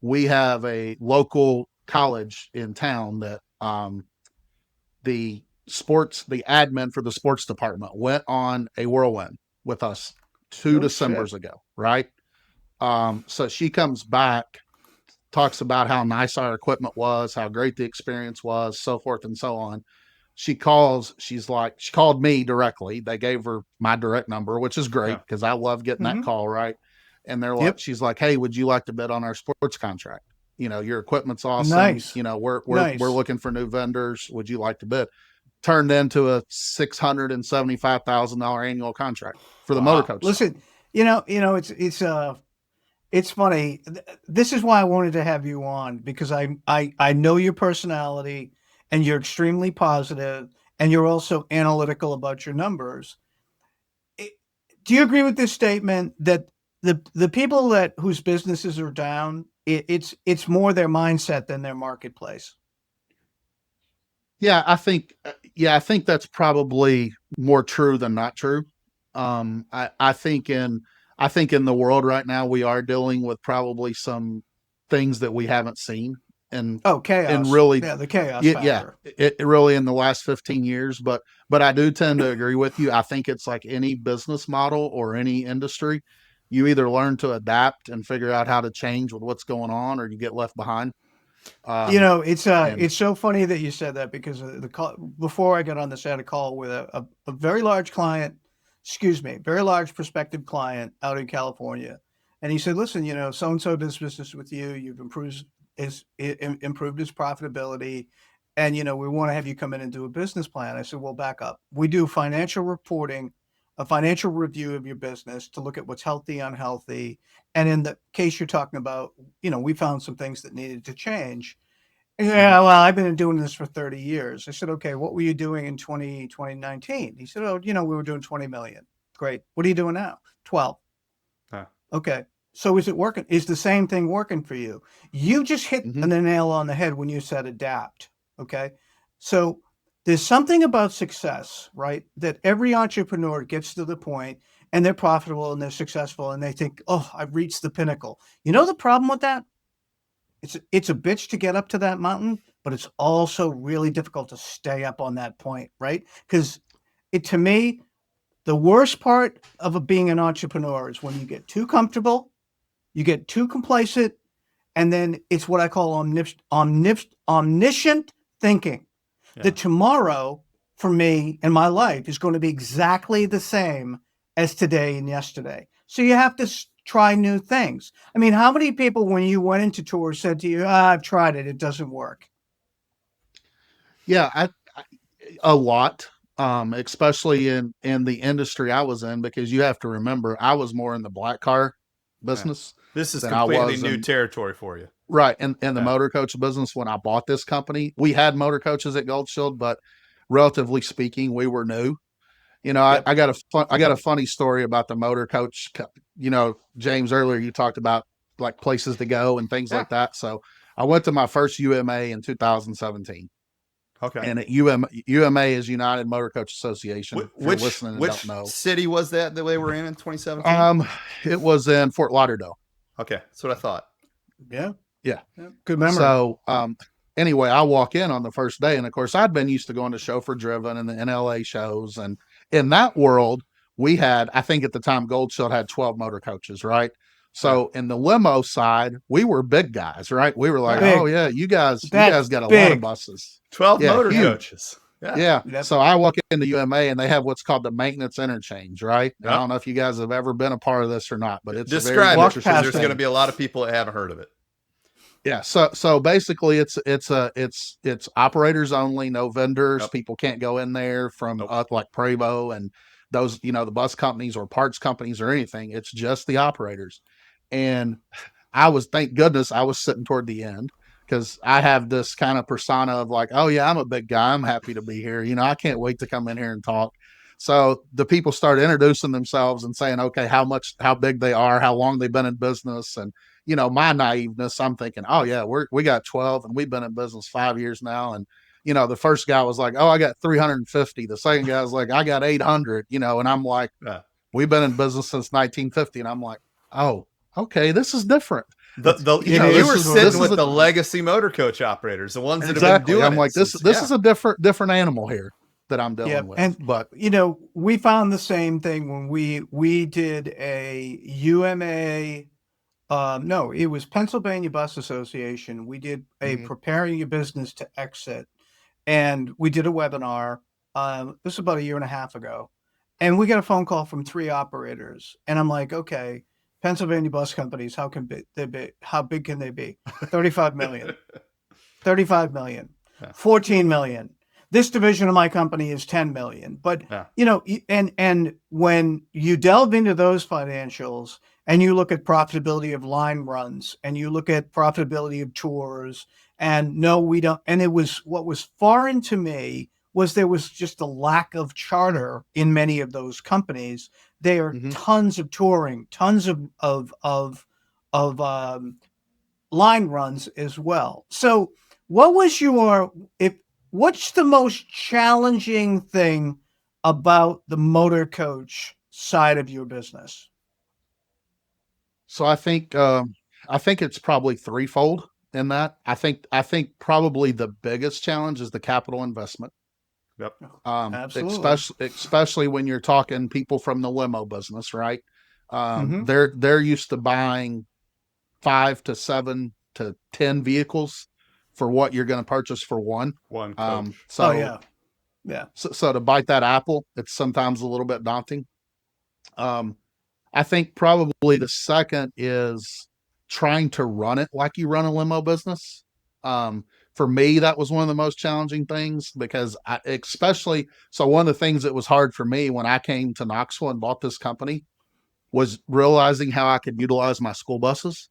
Speaker 4: We have a local college in town that the admin for the sports department went on a whirlwind with us 2 Decembers ago, right? So she comes back, talks about how nice our equipment was, how great the experience was, so forth and so on. She called me directly. They gave her my direct number, which is great because I love getting that call, right? And they're like, she's like, "Hey, would you like to bid on our sports contract? You know, your equipment's awesome.
Speaker 2: Nice.
Speaker 4: You know, we're looking for new vendors. Would you like to bid?" turned into a $675,000 annual contract for the Motorcoach.
Speaker 2: Listen, it's funny. This is why I wanted to have you on, because I know your personality, and you're extremely positive, and you're also analytical about your numbers. Do you agree with this statement that the people whose businesses are down, it's more their mindset than their marketplace?
Speaker 4: Yeah, I think that's probably more true than not true. I think in the world right now, we are dealing with probably some things that we haven't seen, and
Speaker 2: chaos,
Speaker 4: and really,
Speaker 2: the chaos
Speaker 4: factor. It really in the last 15 years. But I do tend to agree with you. I think it's like any business model or any industry. You either learn to adapt and figure out how to change with what's going on, or you get left behind.
Speaker 2: It's so funny that you said that, because before I got on this, I had a call with a very large client, very large prospective client out in California. And he said, listen, so-and-so does business with you. You've improved his profitability. And, we want to have you come in and do a business plan. I said, well, back up. We do financial reporting, a financial review of your business to look at what's healthy, unhealthy. And in the case you're talking about, we found some things that needed to change. Yeah, well, I've been doing this for 30 years. I said, okay, what were you doing in 2019? He said, we were doing 20 million. Great. What are you doing now? 12.
Speaker 3: Huh.
Speaker 2: Okay. So is it working? Is the same thing working for you? You just hit the nail on the head when you said adapt. Okay. So there's something about success, right? That every entrepreneur gets to the point and they're profitable and they're successful and they think, oh, I've reached the pinnacle. You know the problem with that? It's a bitch to get up to that mountain, but it's also really difficult to stay up on that point, right? Because to me, the worst part of being an entrepreneur is when you get too comfortable, you get too complacent, and then it's what I call omniscient thinking. Yeah. That tomorrow, for me in my life, is going to be exactly the same as today and yesterday. So you have to try new things. I mean, how many people, when you went into tours, said to you, I've tried it, it doesn't work?
Speaker 4: Yeah, a lot, especially in the industry I was in, because you have to remember, I was more in the black car business.
Speaker 3: Yeah. This is completely new territory for you.
Speaker 4: Right. And the Motorcoach business, when I bought this company, we had Motorcoaches at Gold Shield, but relatively speaking, we were new. I got a funny story about the Motorcoach. James, earlier you talked about like places to go and things like that. So I went to my first UMA in 2017.
Speaker 3: Okay.
Speaker 4: And at UMA is United Motorcoach Association.
Speaker 3: Which city was that they were in 2017?
Speaker 4: It was in Fort Lauderdale.
Speaker 3: Okay, that's what I thought.
Speaker 2: Yeah.
Speaker 4: Good memory. So anyway, I walk in on the first day, and of course, I'd been used to going to Chauffeur Driven and the NLA shows, and in that world, we had, I think at the time, Gold Shield had 12 motor coaches, right? So in the limo side, we were big guys, right? We were like, oh yeah, you guys got a lot of buses.
Speaker 3: 12 motor coaches.
Speaker 4: Yeah. So I walk into UMA and they have what's called the maintenance interchange, right? Yep. I don't know if you guys have ever been a part of this or not, but it's
Speaker 3: describe it, because there's going to be a lot of people that haven't heard of it.
Speaker 4: Yeah. So basically it's operators only, no vendors. Yep. People can't go in there from like Prevost and those, the bus companies or parts companies or anything. It's just the operators. And thank goodness I was sitting toward the end, because I have this kind of persona of like, oh yeah, I'm a big guy. I'm happy to be here. I can't wait to come in here and talk. So the people started introducing themselves and saying, okay, how big they are, how long they've been in business. And, my naiveness, I'm thinking, oh yeah, we got 12 and we've been in business 5 years now. And, the first guy was like, oh, I got 350. The second guy was like, I got 800, and I'm like, we've been in business since 1950. And I'm like, oh, okay, this is different.
Speaker 3: You were sitting with the legacy motor coach operators, the ones that have been doing
Speaker 4: I'm like, this is a different animal here that I'm dealing with.
Speaker 2: But we found the same thing when we did a UMA. No, it was Pennsylvania Bus Association. We did a preparing your business to exit, and we did a webinar. This was about a year and a half ago, and we got a phone call from 3 operators, and I'm like, okay, Pennsylvania bus companies, how big can they be? 35 million, 35 million, 14 million, this division of my company is 10 million. But, and when you delve into those financials and you look at profitability of line runs and you look at profitability of tours, and no, we don't. And what was foreign to me was there was just a lack of charter in many of those companies. There are tons of touring, tons of line runs as well. So what's the most challenging thing about the motor coach side of your business?
Speaker 4: So I think it's probably threefold in that. I think probably the biggest challenge is the capital investment.
Speaker 3: Yep.
Speaker 2: Absolutely.
Speaker 4: Especially when you're talking people from the limo business, right? They're used to buying 5 to 7 to 10 vehicles for what you're going to purchase for one
Speaker 3: coach.
Speaker 4: So to bite that apple, it's sometimes a little bit daunting. I think probably the second is trying to run it like you run a limo business. For me, that was one of the most challenging things because one of the things that was hard for me when I came to Knoxville and bought this company was realizing how I could utilize my school buses,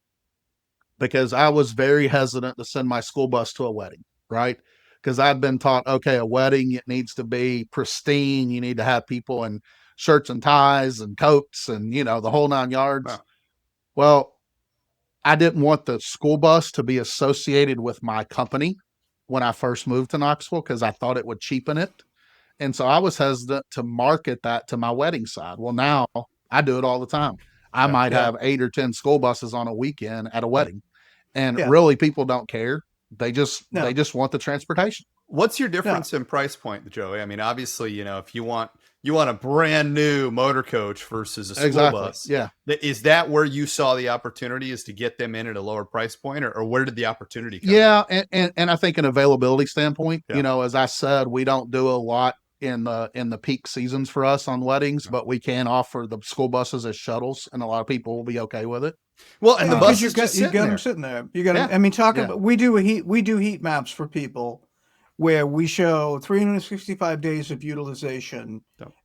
Speaker 4: because I was very hesitant to send my school bus to a wedding, right? Because I'd been taught, okay, a wedding, it needs to be pristine. You need to have people in shirts and ties and coats and, the whole 9 yards. Wow. Well, I didn't want the school bus to be associated with my company when I first moved to Knoxville because I thought it would cheapen it. And so I was hesitant to market that to my wedding side. Well, now I do it all the time. I might have 8 or 10 school buses on a weekend at a wedding. And really people don't care. They just want the transportation.
Speaker 3: What's your difference in price point, Joey? I mean, obviously, if you want a brand new motor coach versus a school bus.
Speaker 4: Yeah.
Speaker 3: Is that where you saw the opportunity, is to get them in at a lower price point, or where did the opportunity come
Speaker 4: in? And I think an availability standpoint, as I said, we don't do a lot in the peak seasons for us on weddings, but we can offer the school buses as shuttles, and a lot of people will be okay with it.
Speaker 3: Well, and the bus
Speaker 2: you got them sitting there. You got them. I mean, about we do heat maps for people where we show 365 days of utilization,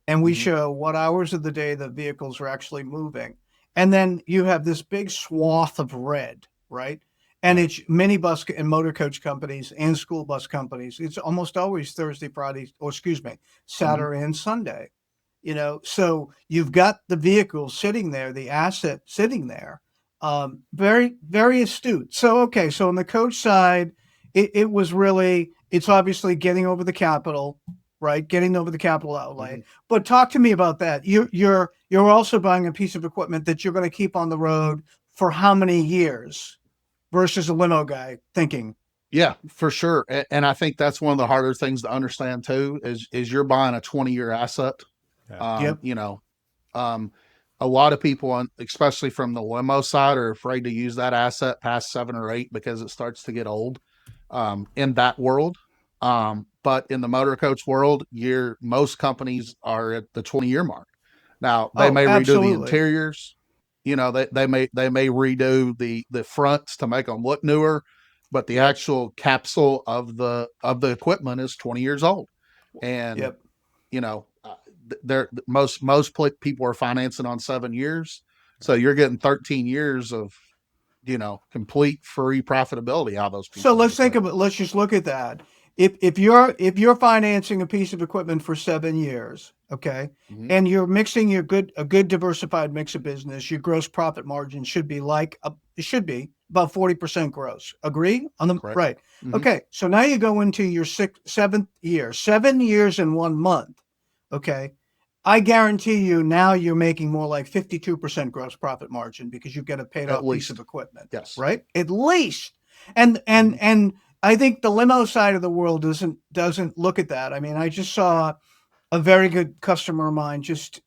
Speaker 2: and we show what hours of the day the vehicles are actually moving. And then you have this big swath of red, right? And it's minibus and motor coach companies and school bus companies. It's almost always Thursday, Friday, Saturday and Sunday. So you've got the vehicle sitting there, the asset sitting there. Very, very astute. So on the coach side, it was really, it's obviously getting over the capital, right? Getting over the capital outlay. But talk to me about that. You're also buying a piece of equipment that you're going to keep on the road for how many years versus a limo guy thinking.
Speaker 4: Yeah, for sure. And I think that's one of the harder things to understand too, is you're buying a 20-year asset. A lot of people, especially from the limo side, are afraid to use that asset past 7 or 8 because it starts to get old in that world. But in the motor coach world, most companies are at the 20-year mark. Now they may redo the interiors, they may redo the fronts to make them look newer, but the actual capsule of the equipment is 20 years old. And most people are financing on 7 years, so you're getting 13 years of complete free profitability out of those people.
Speaker 2: So let's just look at that. If you're financing a piece of equipment for 7 years, and you're mixing a good diversified mix of business, your gross profit margin should be about 40% gross. Agree on the
Speaker 4: Correct.
Speaker 2: Right? Okay, so now you go into your 7th year, 7 years and 1 month. I guarantee you now you're making more like 52% gross profit margin because you've got a paid off piece of equipment.
Speaker 4: Yes.
Speaker 2: Right? At least. And I think the limo side of the world doesn't look at that. I mean, I just saw a very good customer of mine just,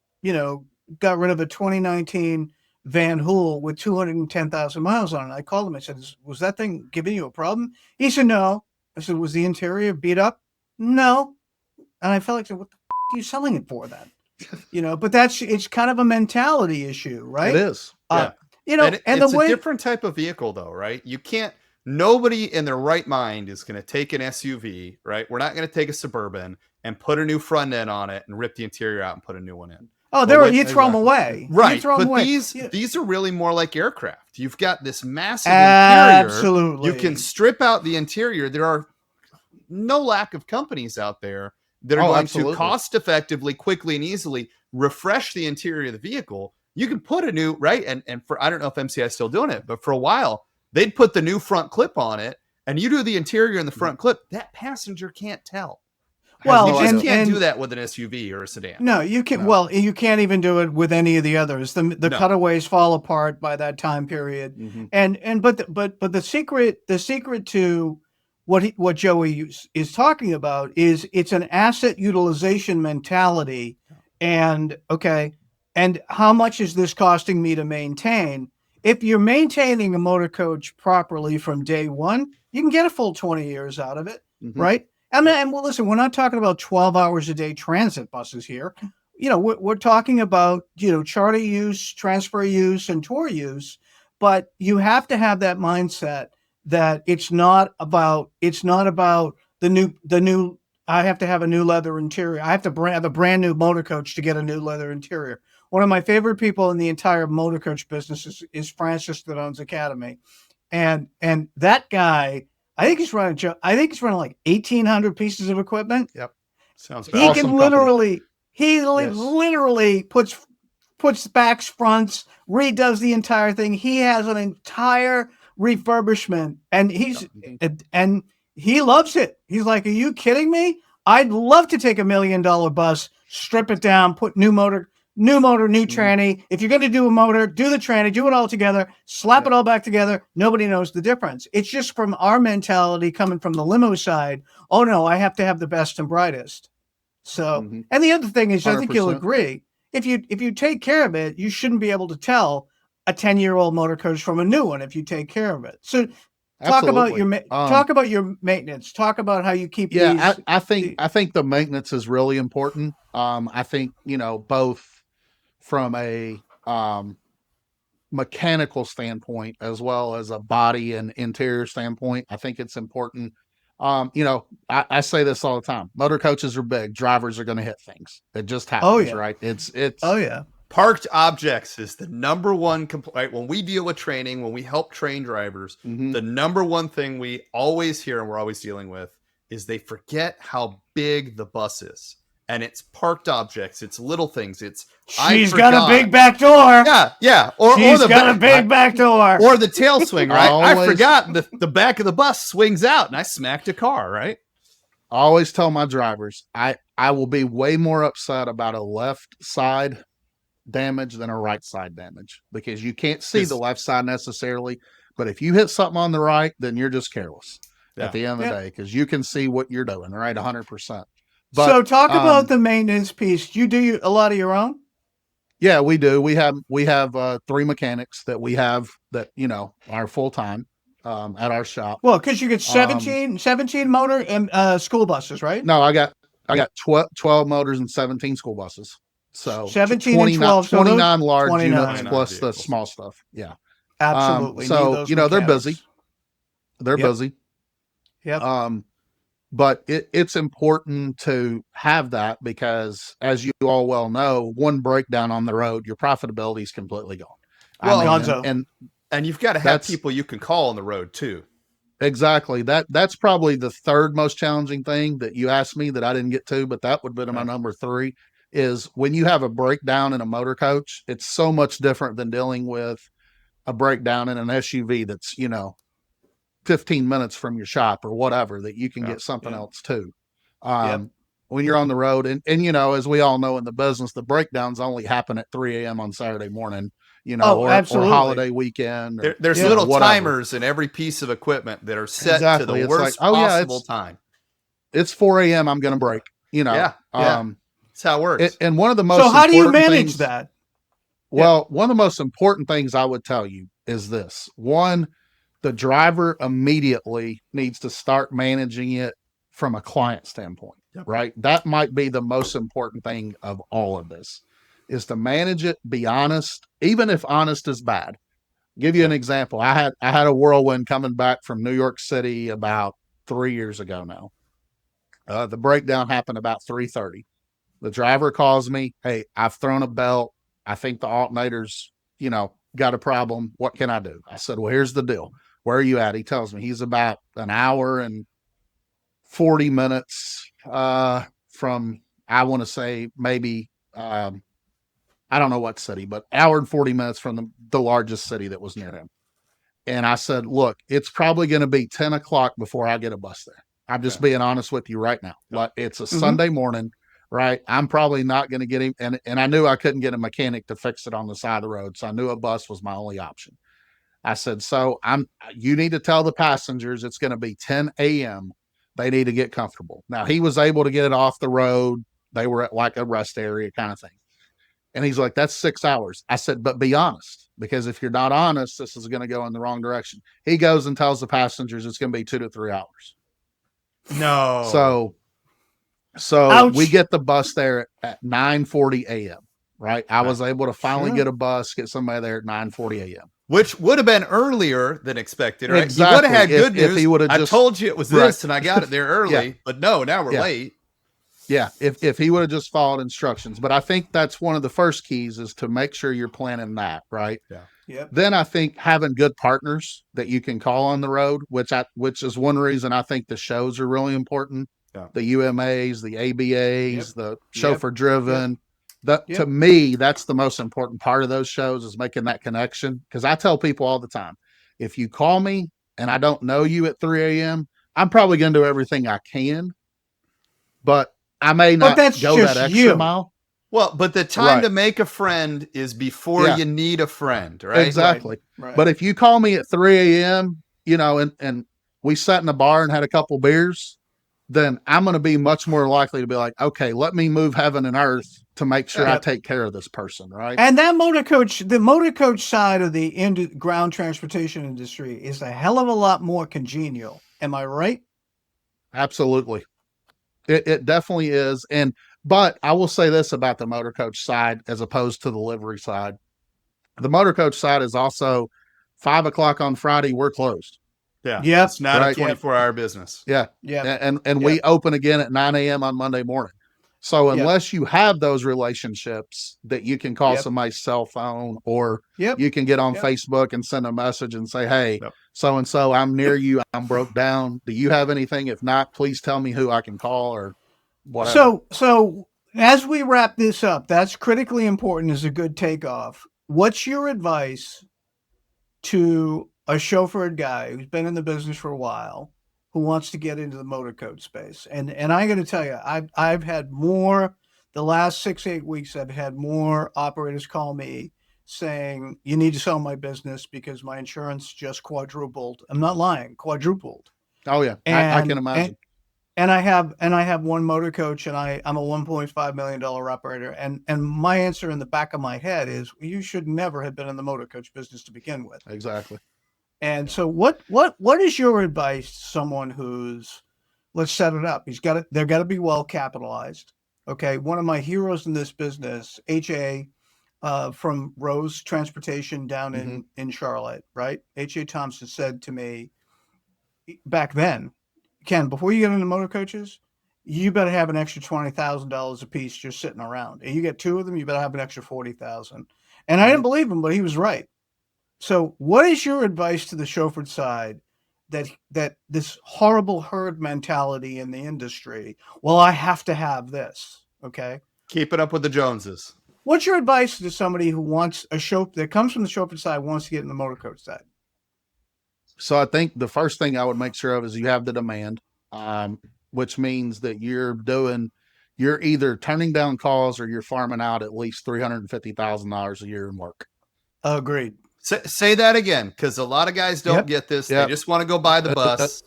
Speaker 2: got rid of a 2019 Van Hool with 210,000 miles on it. I called him. I said, was that thing giving you a problem? He said, no. I said, was the interior beat up? No. And I felt like, what the are you selling it for then? But it's kind of a mentality issue, right?
Speaker 4: It is.
Speaker 3: And it's a different type of vehicle though, right? You can't nobody in their right mind is going to take an SUV, right? We're not going to take a Suburban and put a new front end on it and rip the interior out and put a new one in.
Speaker 2: Oh, you throw them away.
Speaker 3: Right.
Speaker 2: You throw them away.
Speaker 3: These are really more like aircraft. You've got this massive interior.
Speaker 2: Absolutely.
Speaker 3: You can strip out the interior. There are no lack of companies out there that are going to cost effectively, quickly, and easily refresh the interior of the vehicle. You can put a new, right? And for, I don't know if MCI is still doing it, but for a while, they'd put the new front clip on it, and you do the interior and the front clip. That passenger can't tell.
Speaker 2: Well,
Speaker 3: you just can't do that with an SUV or a sedan.
Speaker 2: No, you can. No. Well, you can't even do it with any of the others. The cutaways fall apart by that time period. Mm-hmm. But the secret to what Joey is talking about is it's an asset utilization mentality, and how much is this costing me to maintain? If you're maintaining a motor coach properly from day one, you can get a full 20 years out of it, right? And well, listen, we're not talking about 12 hours a day transit buses here. We're talking about, charter use, transfer use, and tour use. But you have to have that mindset that it's not about the new. I have to have a new leather interior. I have to have a brand new motor coach to get a new leather interior. One of my favorite people in the entire motor coach business is Francis that owns Academy, and that guy. I think he's running like 1,800 pieces of equipment.
Speaker 3: Yep, sounds.
Speaker 2: He awesome can literally, literally puts backs, fronts, redoes the entire thing. He has an entire refurbishment, and he loves it. He's like, "Are you kidding me? I'd love to take $1 million bus, strip it down, put new motor, new tranny. If you're going to do a motor, do the tranny, do it all together, slap it all back together. Nobody knows the difference. It's just from our mentality coming from the limo side. Oh no, I have to have the best and brightest. So, and the other thing is, 100%. I think you'll agree, if you take care of it, you shouldn't be able to tell a 10-year-old motor coach from a new one if you take care of it. So talk about your maintenance. Talk about how you keep these.
Speaker 4: I think the maintenance is really important. I think, both from a mechanical standpoint as well as a body and interior standpoint, I think it's important. I say this all the time. Motor coaches are big. Drivers are going to hit things. It just happens, right? It's
Speaker 3: Parked objects is the number one complaint. When we deal with training, when we help train drivers, the number one thing we always hear and we're always dealing with is they forget how big the bus is. And it's parked objects. It's little things. She's got
Speaker 2: a big back door.
Speaker 3: Yeah.
Speaker 2: She's got a big back door.
Speaker 3: Or the tail swing, right? I forgot the back of the bus swings out and I smacked a car, right?
Speaker 4: I always tell my drivers, I will be way more upset about a left side damage than a right side damage because you can't see the left side necessarily. But if you hit something on the right, then you're just careless at the end of the day because you can see what you're doing, right? 100%. But,
Speaker 2: so talk about the maintenance piece. You do a lot of your own?
Speaker 4: Yeah, we do. We have 3 mechanics that we have that, are full time at our shop.
Speaker 2: Well, because you get 17 motor and school buses, right?
Speaker 4: No, I got 12 motors and 17 school buses. So
Speaker 2: 17 and 12,
Speaker 4: 29 large 29 units plus vehicles. The small stuff. Yeah,
Speaker 2: absolutely.
Speaker 4: So they're busy. They're busy.
Speaker 2: Yeah.
Speaker 4: But it's important to have that because, as you all well know, one breakdown on the road, your profitability is completely gone.
Speaker 3: Well, and you've got to have people you can call on the road too.
Speaker 4: Exactly. That's probably the third most challenging thing that you asked me that I didn't get to, but that would be my number 3 is when you have a breakdown in a motor coach, it's so much different than dealing with a breakdown in an SUV that's, 15 minutes from your shop or whatever that you can get something else too. When you're on the road and as we all know in the business, the breakdowns only happen at 3 a.m. on Saturday morning, or holiday weekend.
Speaker 3: There's little timers in every piece of equipment that are set to the worst possible time.
Speaker 4: It's 4 a.m. I'm going to break,
Speaker 3: That's how it works.
Speaker 4: And one of the most
Speaker 2: So how do you manage that?
Speaker 4: Well, one of the most important things I would tell you is this. One, the driver immediately needs to start managing it from a client standpoint, right? That might be the most important thing of all of this is to manage it, be honest, even if honest is bad. Give you an example. I had a whirlwind coming back from New York City about 3 years ago now. The breakdown happened about 3:30. The driver calls me, "Hey, I've thrown a belt. I think the alternator's, got a problem. What can I do?" I said, "Well, here's the deal. Where are you at?" He tells me he's about an hour and 40 minutes from, I want to say maybe, I don't know what city, but hour and 40 minutes from the largest city that was near him. And I said, "Look, it's probably going to be 10 o'clock before I get a bus there. I'm just being honest with you right now. Like, it's a Sunday morning, right? I'm probably not going to get him." And I knew I couldn't get a mechanic to fix it on the side of the road. So I knew a bus was my only option. I said, "So you need to tell the passengers it's going to be 10 a.m. They need to get comfortable." Now, he was able to get it off the road. They were at like a rest area kind of thing. And he's like, "That's 6 hours." I said, "But be honest, because if you're not honest, this is going to go in the wrong direction." He goes and tells the passengers it's going to be 2 to 3 hours.
Speaker 3: No.
Speaker 4: So
Speaker 2: Ouch.
Speaker 4: we get the bus there at 9:40 a.m. Right? I was able to finally get a bus, get somebody there at 9:40 a.m.
Speaker 3: Which would have been earlier than expected, right?
Speaker 4: Exactly.
Speaker 3: He would have had good news.
Speaker 4: If he would have
Speaker 3: I told you it was this, and I got it there early. But no, now we're late.
Speaker 4: Yeah, if he would have just followed instructions. But I think that's one of the first keys, is to make sure you're planning that, right?
Speaker 3: Yeah.
Speaker 2: Yep.
Speaker 4: Then I think having good partners that you can call on the road, which is one reason I think the shows are really important.
Speaker 3: Yeah.
Speaker 4: The UMAs, the ABAs, the chauffeur driven. To me, that's the most important part of those shows, is making that connection. Because I tell people all the time, if you call me and I don't know you at 3 a.m., I'm probably going to do everything I can, but I may not go that extra mile.
Speaker 3: Well, but the time to make a friend is before you need a friend, right?
Speaker 4: Exactly.
Speaker 2: Right.
Speaker 4: But if you call me at 3 a.m., and we sat in a bar and had a couple beers, then I'm going to be much more likely to be like, "Okay, let me move heaven and earth to make sure I take care of this person," right?
Speaker 2: And that the motor coach side of the ground transportation industry is a hell of a lot more congenial. Am I right?
Speaker 4: Absolutely. It definitely is. But I will say this about the motor coach side as opposed to the livery side. The motor coach side is also 5 o'clock on Friday, we're closed.
Speaker 3: Yeah.
Speaker 2: Yep.
Speaker 3: It's not a 24-hour business.
Speaker 4: Yeah.
Speaker 2: Yeah.
Speaker 4: And we open again at 9 a.m. on Monday morning. So unless you have those relationships that you can call somebody's cell phone, or you can get on Facebook and send a message and say, "Hey, so-and-so, I'm near you. I'm broke down. Do you have anything? If not, please tell me who I can call," or whatever.
Speaker 2: So as we wrap this up, that's critically important as a good takeoff. What's your advice to a chauffeured guy who's been in the business for a while, who wants to get into the motor coach space? And I'm going to tell you, I've had more, the last 6-8 weeks, I've had more operators call me saying, "You need to sell my business because my insurance just quadrupled." I'm not lying, quadrupled.
Speaker 4: Oh yeah. I can imagine.
Speaker 2: And I have one motor coach, and I'm a $1.5 million operator. And my answer in the back of my head is, you should never have been in the motor coach business to begin with.
Speaker 4: Exactly.
Speaker 2: And so what is your advice to someone who's, let's set it up. They're got to be well capitalized. Okay. One of my heroes in this business, HA, from Rose Transportation down in Charlotte, right? HA Thompson said to me back then, "Ken, before you get into motor coaches, you better have an extra $20,000 a piece just sitting around. And you get 2 of them, you better have an extra 40,000." And I didn't believe him, but he was right. So what is your advice to the chauffeur side that this horrible herd mentality in the industry? Well, I have to have this. Okay.
Speaker 3: Keep it up with the Joneses.
Speaker 2: What's your advice to somebody who wants a chauffeur that comes from the chauffeur side, wants to get in the motor coach side?
Speaker 4: So I think the first thing I would make sure of is you have the demand, which means that you're either turning down calls or you're farming out at least $350,000 a year in work.
Speaker 2: Agreed.
Speaker 3: Say that again, because a lot of guys don't get this. They just want to go buy the bus.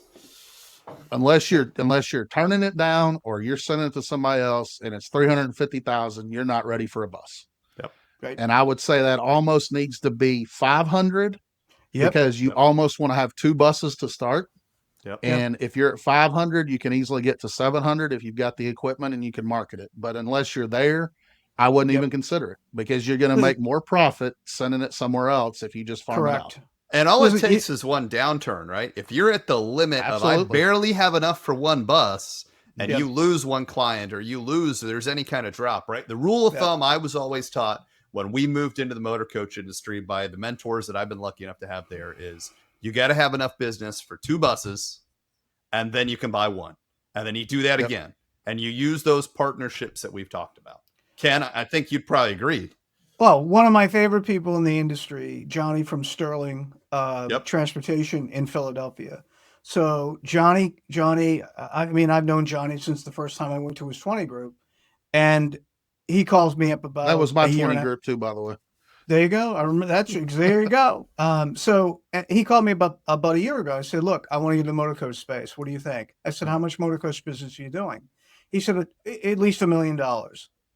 Speaker 4: Unless you're turning it down or you're sending it to somebody else and it's $350,000, you're not ready for a bus.
Speaker 3: Yep.
Speaker 2: Right.
Speaker 4: And I would say that almost needs to be 500 because you almost want to have 2 buses to start.
Speaker 3: Yep.
Speaker 4: And if you're at 500, you can easily get to 700 if you've got the equipment and you can market it. But unless you're there, I wouldn't even consider it, because you're going to make more profit sending it somewhere else if you just farm it out.
Speaker 3: And all it takes is one downturn, right? If you're at the limit of I barely have enough for one bus, and you lose one client, or there's any kind of drop, right? The rule of thumb I was always taught when we moved into the motor coach industry by the mentors that I've been lucky enough to have there is you got to have enough business for 2 buses, and then you can buy one. And then you do that again. And you use those partnerships that we've talked about. Ken, I think you'd probably agree.
Speaker 2: Well, one of my favorite people in the industry, Johnny from Sterling Transportation in Philadelphia. So Johnny, I mean, I've known Johnny since the first time I went to his 20 group, and he calls me up about
Speaker 4: that was my 20 group too, by the way.
Speaker 2: There you go. I remember there you go. So he called me about a year ago. I said, look, I want to get in the motor coach space. What do you think? I said, how much motor coach business are you doing? He said, at least $1 million.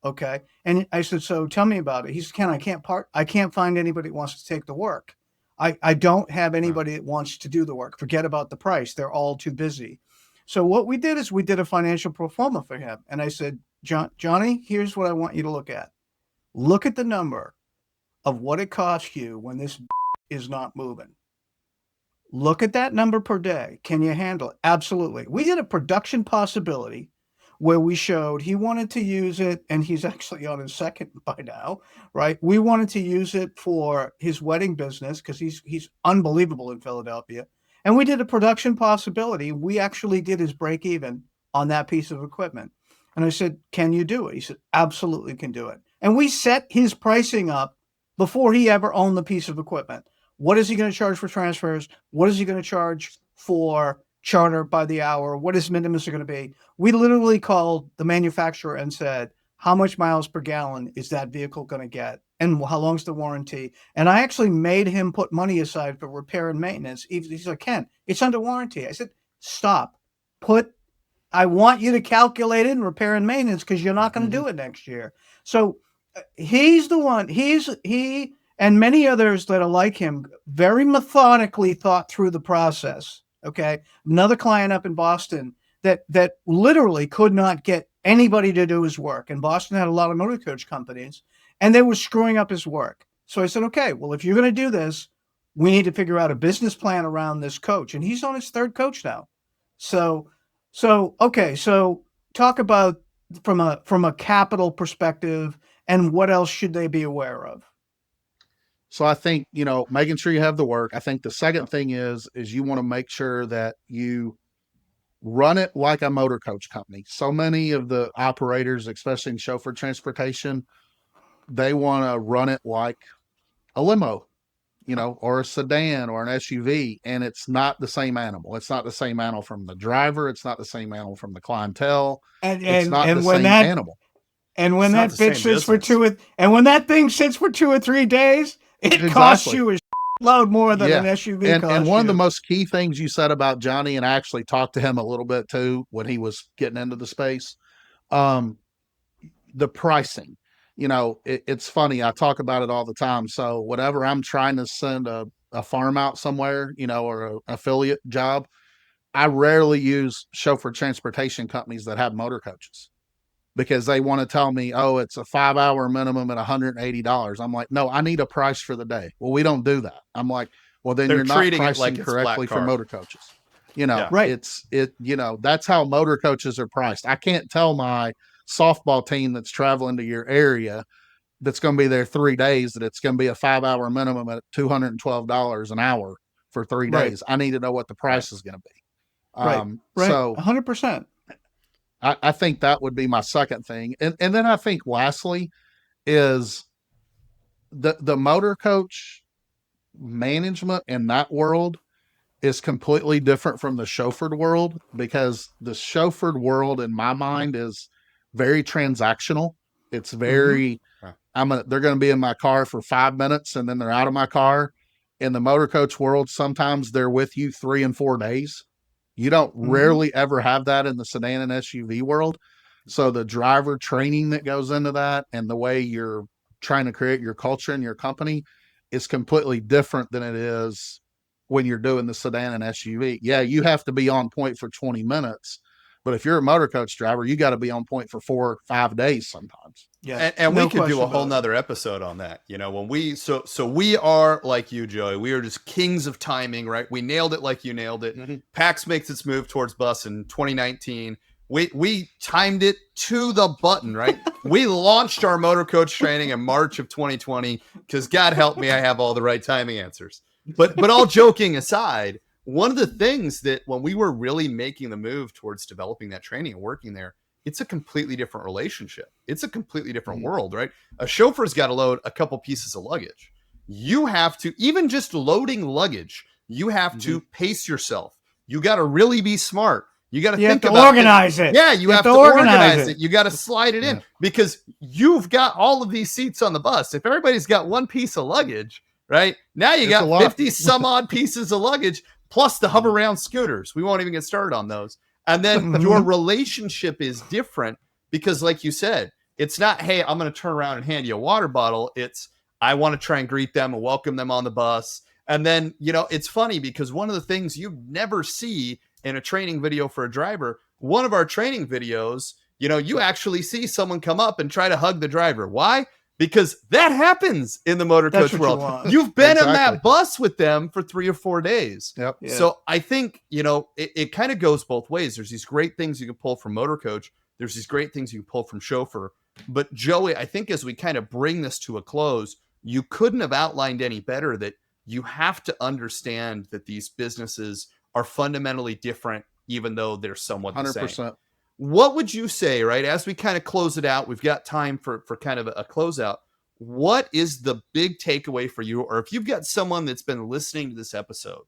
Speaker 2: Okay. And I said, so tell me about it. He said, Ken, I can't find anybody that wants to take the work. I don't have anybody that wants to do the work. Forget about the price. They're all too busy. So what we did is we did a financial pro forma for him. And I said, Johnny, here's what I want you to look at. Look at the number of what it costs you when this is not moving. Look at that number per day. Can you handle it? Absolutely. We did a production possibility where we showed he wanted to use it, and he's actually on his second by now, right? We wanted to use it for his wedding business because he's unbelievable in Philadelphia. And we did a production possibility. We actually did his break even on that piece of equipment. And I said, can you do it? He said, absolutely can do it. And we set his pricing up before he ever owned the piece of equipment. What is he going to charge for transfers? What is he going to charge for charter by the hour? What his minimums are going to be? We literally called the manufacturer and said, how much miles per gallon is that vehicle going to get? And how long's the warranty? And I actually made him put money aside for repair and maintenance. He's like, Ken, it's under warranty. I said, stop. I want you to calculate it in repair and maintenance because you're not going to do it next year. So he's the one, he and many others that are like him very methodically thought through the process. Okay. Another client up in Boston that literally could not get anybody to do his work. And Boston had a lot of motor coach companies, and they were screwing up his work. So I said, okay, well, if you're going to do this, we need to figure out a business plan around this coach. And he's on his 3rd coach now. So talk about from a capital perspective, and what else should they be aware of?
Speaker 4: So I think, making sure you have the work. I think the second thing is you want to make sure that you run it like a motor coach company. So many of the operators, especially in chauffeur transportation, they want to run it like a limo, or a sedan or an SUV. And it's not the same animal. It's not the same animal from the driver. It's not the same animal from the clientele. It's not the same animal.
Speaker 2: And when that bitch sits for 2 or 3 days, it costs you a load more than an SUV costs.
Speaker 4: And one of the most key things you said about Johnny, and I actually talked to him a little bit too when he was getting into the space, the pricing. It's funny. I talk about it all the time. So whatever I'm trying to send a farm out somewhere, or an affiliate job, I rarely use chauffeur transportation companies that have motor coaches, because they want to tell me, oh, it's a 5-hour minimum at $180. I'm like, no, I need a price for the day. Well, we don't do that. I'm like, well, then you're not pricing correctly for motor coaches.
Speaker 2: Right.
Speaker 4: That's how motor coaches are priced. I can't tell my softball team that's traveling to your area that's going to be there 3 days that it's going to be a 5-hour minimum at $212 an hour for 3 days. I need to know what the price is going to be.
Speaker 2: Right. So 100%.
Speaker 4: I think that would be my second thing. And then I think lastly is the motor coach management in that world is completely different from the chauffeured world, because the chauffeured world in my mind is very transactional. It's very, they're going to be in my car for 5 minutes and then they're out of my car. In the motor coach world, sometimes they're with you 3 and 4 days. You don't rarely ever have that in the sedan and SUV world. So the driver training that goes into that and the way you're trying to create your culture in your company is completely different than it is when you're doing the sedan and SUV. Yeah, you have to be on point for 20 minutes, But if you're a motor coach driver, you got to be on point for 4 or 5 days sometimes.
Speaker 2: Yeah,
Speaker 3: and we could do a whole nother episode on that. When we so we are like you, Joey. We are just kings of timing, right? We nailed it like you nailed it.
Speaker 4: Mm-hmm.
Speaker 3: PAX makes its move towards bus in 2019. We timed it to the button, right? We launched our motor coach training in March of 2020 because God help me, I have all the right timing answers. But all joking aside, one of the things that when we were really making the move towards developing that training and working there, it's a completely different relationship. It's a completely different world, right? A chauffeur's got to load a couple pieces of luggage. You have to, even just loading luggage, you have to pace yourself. You got to really be smart. You got to think about
Speaker 2: organize it.
Speaker 3: Yeah, you have to organize it. You got to slide it in because you've got all of these seats on the bus. If everybody's got one piece of luggage, right? Now you got 50 some odd pieces of luggage plus the hover around scooters. We won't even get started on those. And then your relationship is different because, like you said, it's not, hey, I'm going to turn around and hand you a water bottle. It's, I want to try and greet them and welcome them on the bus. And then, it's funny because one of the things you never see in a training video for a driver, one of our training videos, you actually see someone come up and try to hug the driver. Why? Because that happens in the motor coach world. You've been in that bus with them for 3 or 4 days.
Speaker 4: Yep.
Speaker 3: Yeah. So I think, it kind of goes both ways. There's these great things you can pull from motor coach. There's these great things you can pull from chauffeur. But Joey, I think as we kind of bring this to a close, you couldn't have outlined any better that you have to understand that these businesses are fundamentally different, even though they're somewhat the
Speaker 4: 100%.
Speaker 3: same. What would you say, right, as we kind of close it out, we've got time for kind of a closeout. What is the big takeaway for you? Or if you've got someone that's been listening to this episode,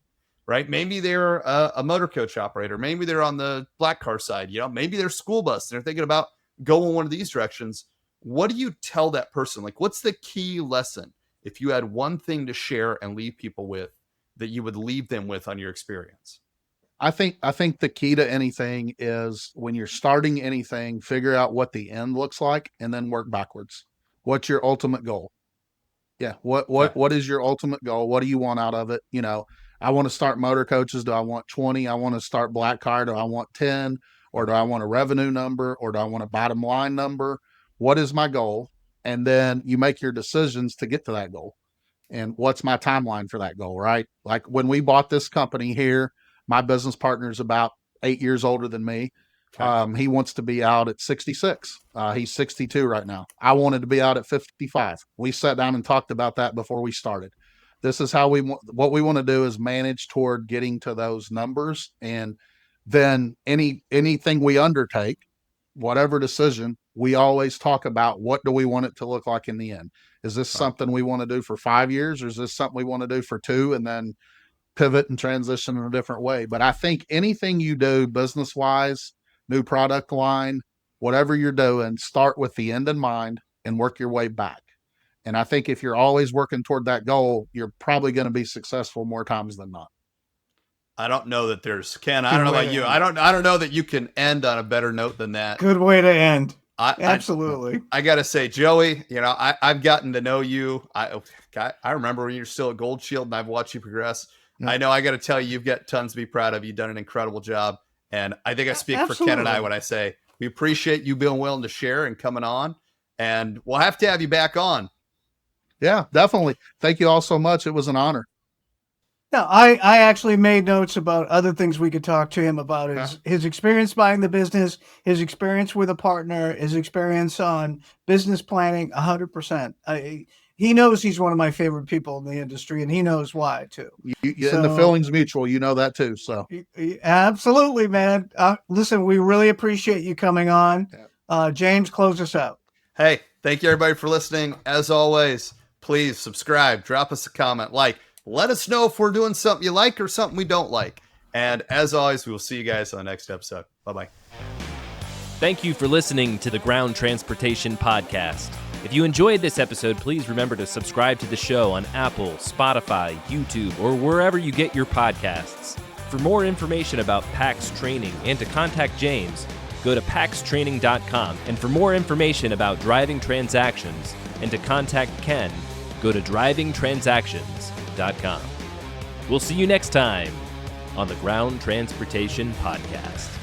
Speaker 3: right, maybe they're a motor coach operator, maybe they're on the black car side, maybe they're school bus and they're thinking about going one of these directions. What do you tell that person? Like, what's the key lesson? If you had one thing to share and leave people with that you would leave them with on your experience?
Speaker 4: I think the key to anything is when you're starting anything, figure out what the end looks like and then work backwards. What's your ultimate goal? Yeah. What is your ultimate goal? What do you want out of it? I want to start motor coaches. Do I want 20? I want to start black car. Do I want 10? Or do I want a revenue number? Or do I want a bottom line number? What is my goal? And then you make your decisions to get to that goal. And what's my timeline for that goal, right? Like when we bought this company here, my business partner is about 8 years older than me. Okay. He wants to be out at 66. He's 62 right now. I wanted to be out at 55. We sat down and talked about that before we started. This is how what we want to do is manage toward getting to those numbers. And then anything we undertake, whatever decision, we always talk about what do we want it to look like in the end. Is this something we want to do for 5 years, or is this something we want to do for 2 and then pivot and transition in a different way? But I think anything you do business wise, new product line, whatever you're doing, start with the end in mind and work your way back. And I think if you're always working toward that goal, you're probably going to be successful more times than not.
Speaker 3: I don't know that there's Ken. I don't know about you. I don't know that you can end on a better note than that.
Speaker 2: Good way to end. Absolutely.
Speaker 3: I got to say, Joey, I've gotten to know you. I remember when you're still at Gold Shield and I've watched you progress. Yeah. I know I got to tell you, you've got tons to be proud of. You've done an incredible job. And I think I speak for Ken and I when I say we appreciate you being willing to share and coming on. And we'll have to have you back on.
Speaker 4: Yeah, definitely. Thank you all so much. It was an honor.
Speaker 2: No, I actually made notes about other things we could talk to him about. His experience buying the business, his experience with a partner, his experience on business planning, 100%. He knows he's one of my favorite people in the industry, and he knows why too.
Speaker 4: And the feeling's mutual. You know that too. So
Speaker 2: absolutely, man. Listen, we really appreciate you coming on. James, close us out.
Speaker 3: Hey, thank you everybody for listening. As always, please subscribe, drop us a comment, let us know if we're doing something you like or something we don't like. And as always, we will see you guys on the next episode. Bye-bye.
Speaker 1: Thank you for listening to the Ground Transportation Podcast. If you enjoyed this episode, please remember to subscribe to the show on Apple, Spotify, YouTube, or wherever you get your podcasts. For more information about PAX training and to contact James, go to paxtraining.com. And for more information about driving transactions and to contact Ken, go to drivingtransactions.com. We'll see you next time on the Ground Transportation Podcast.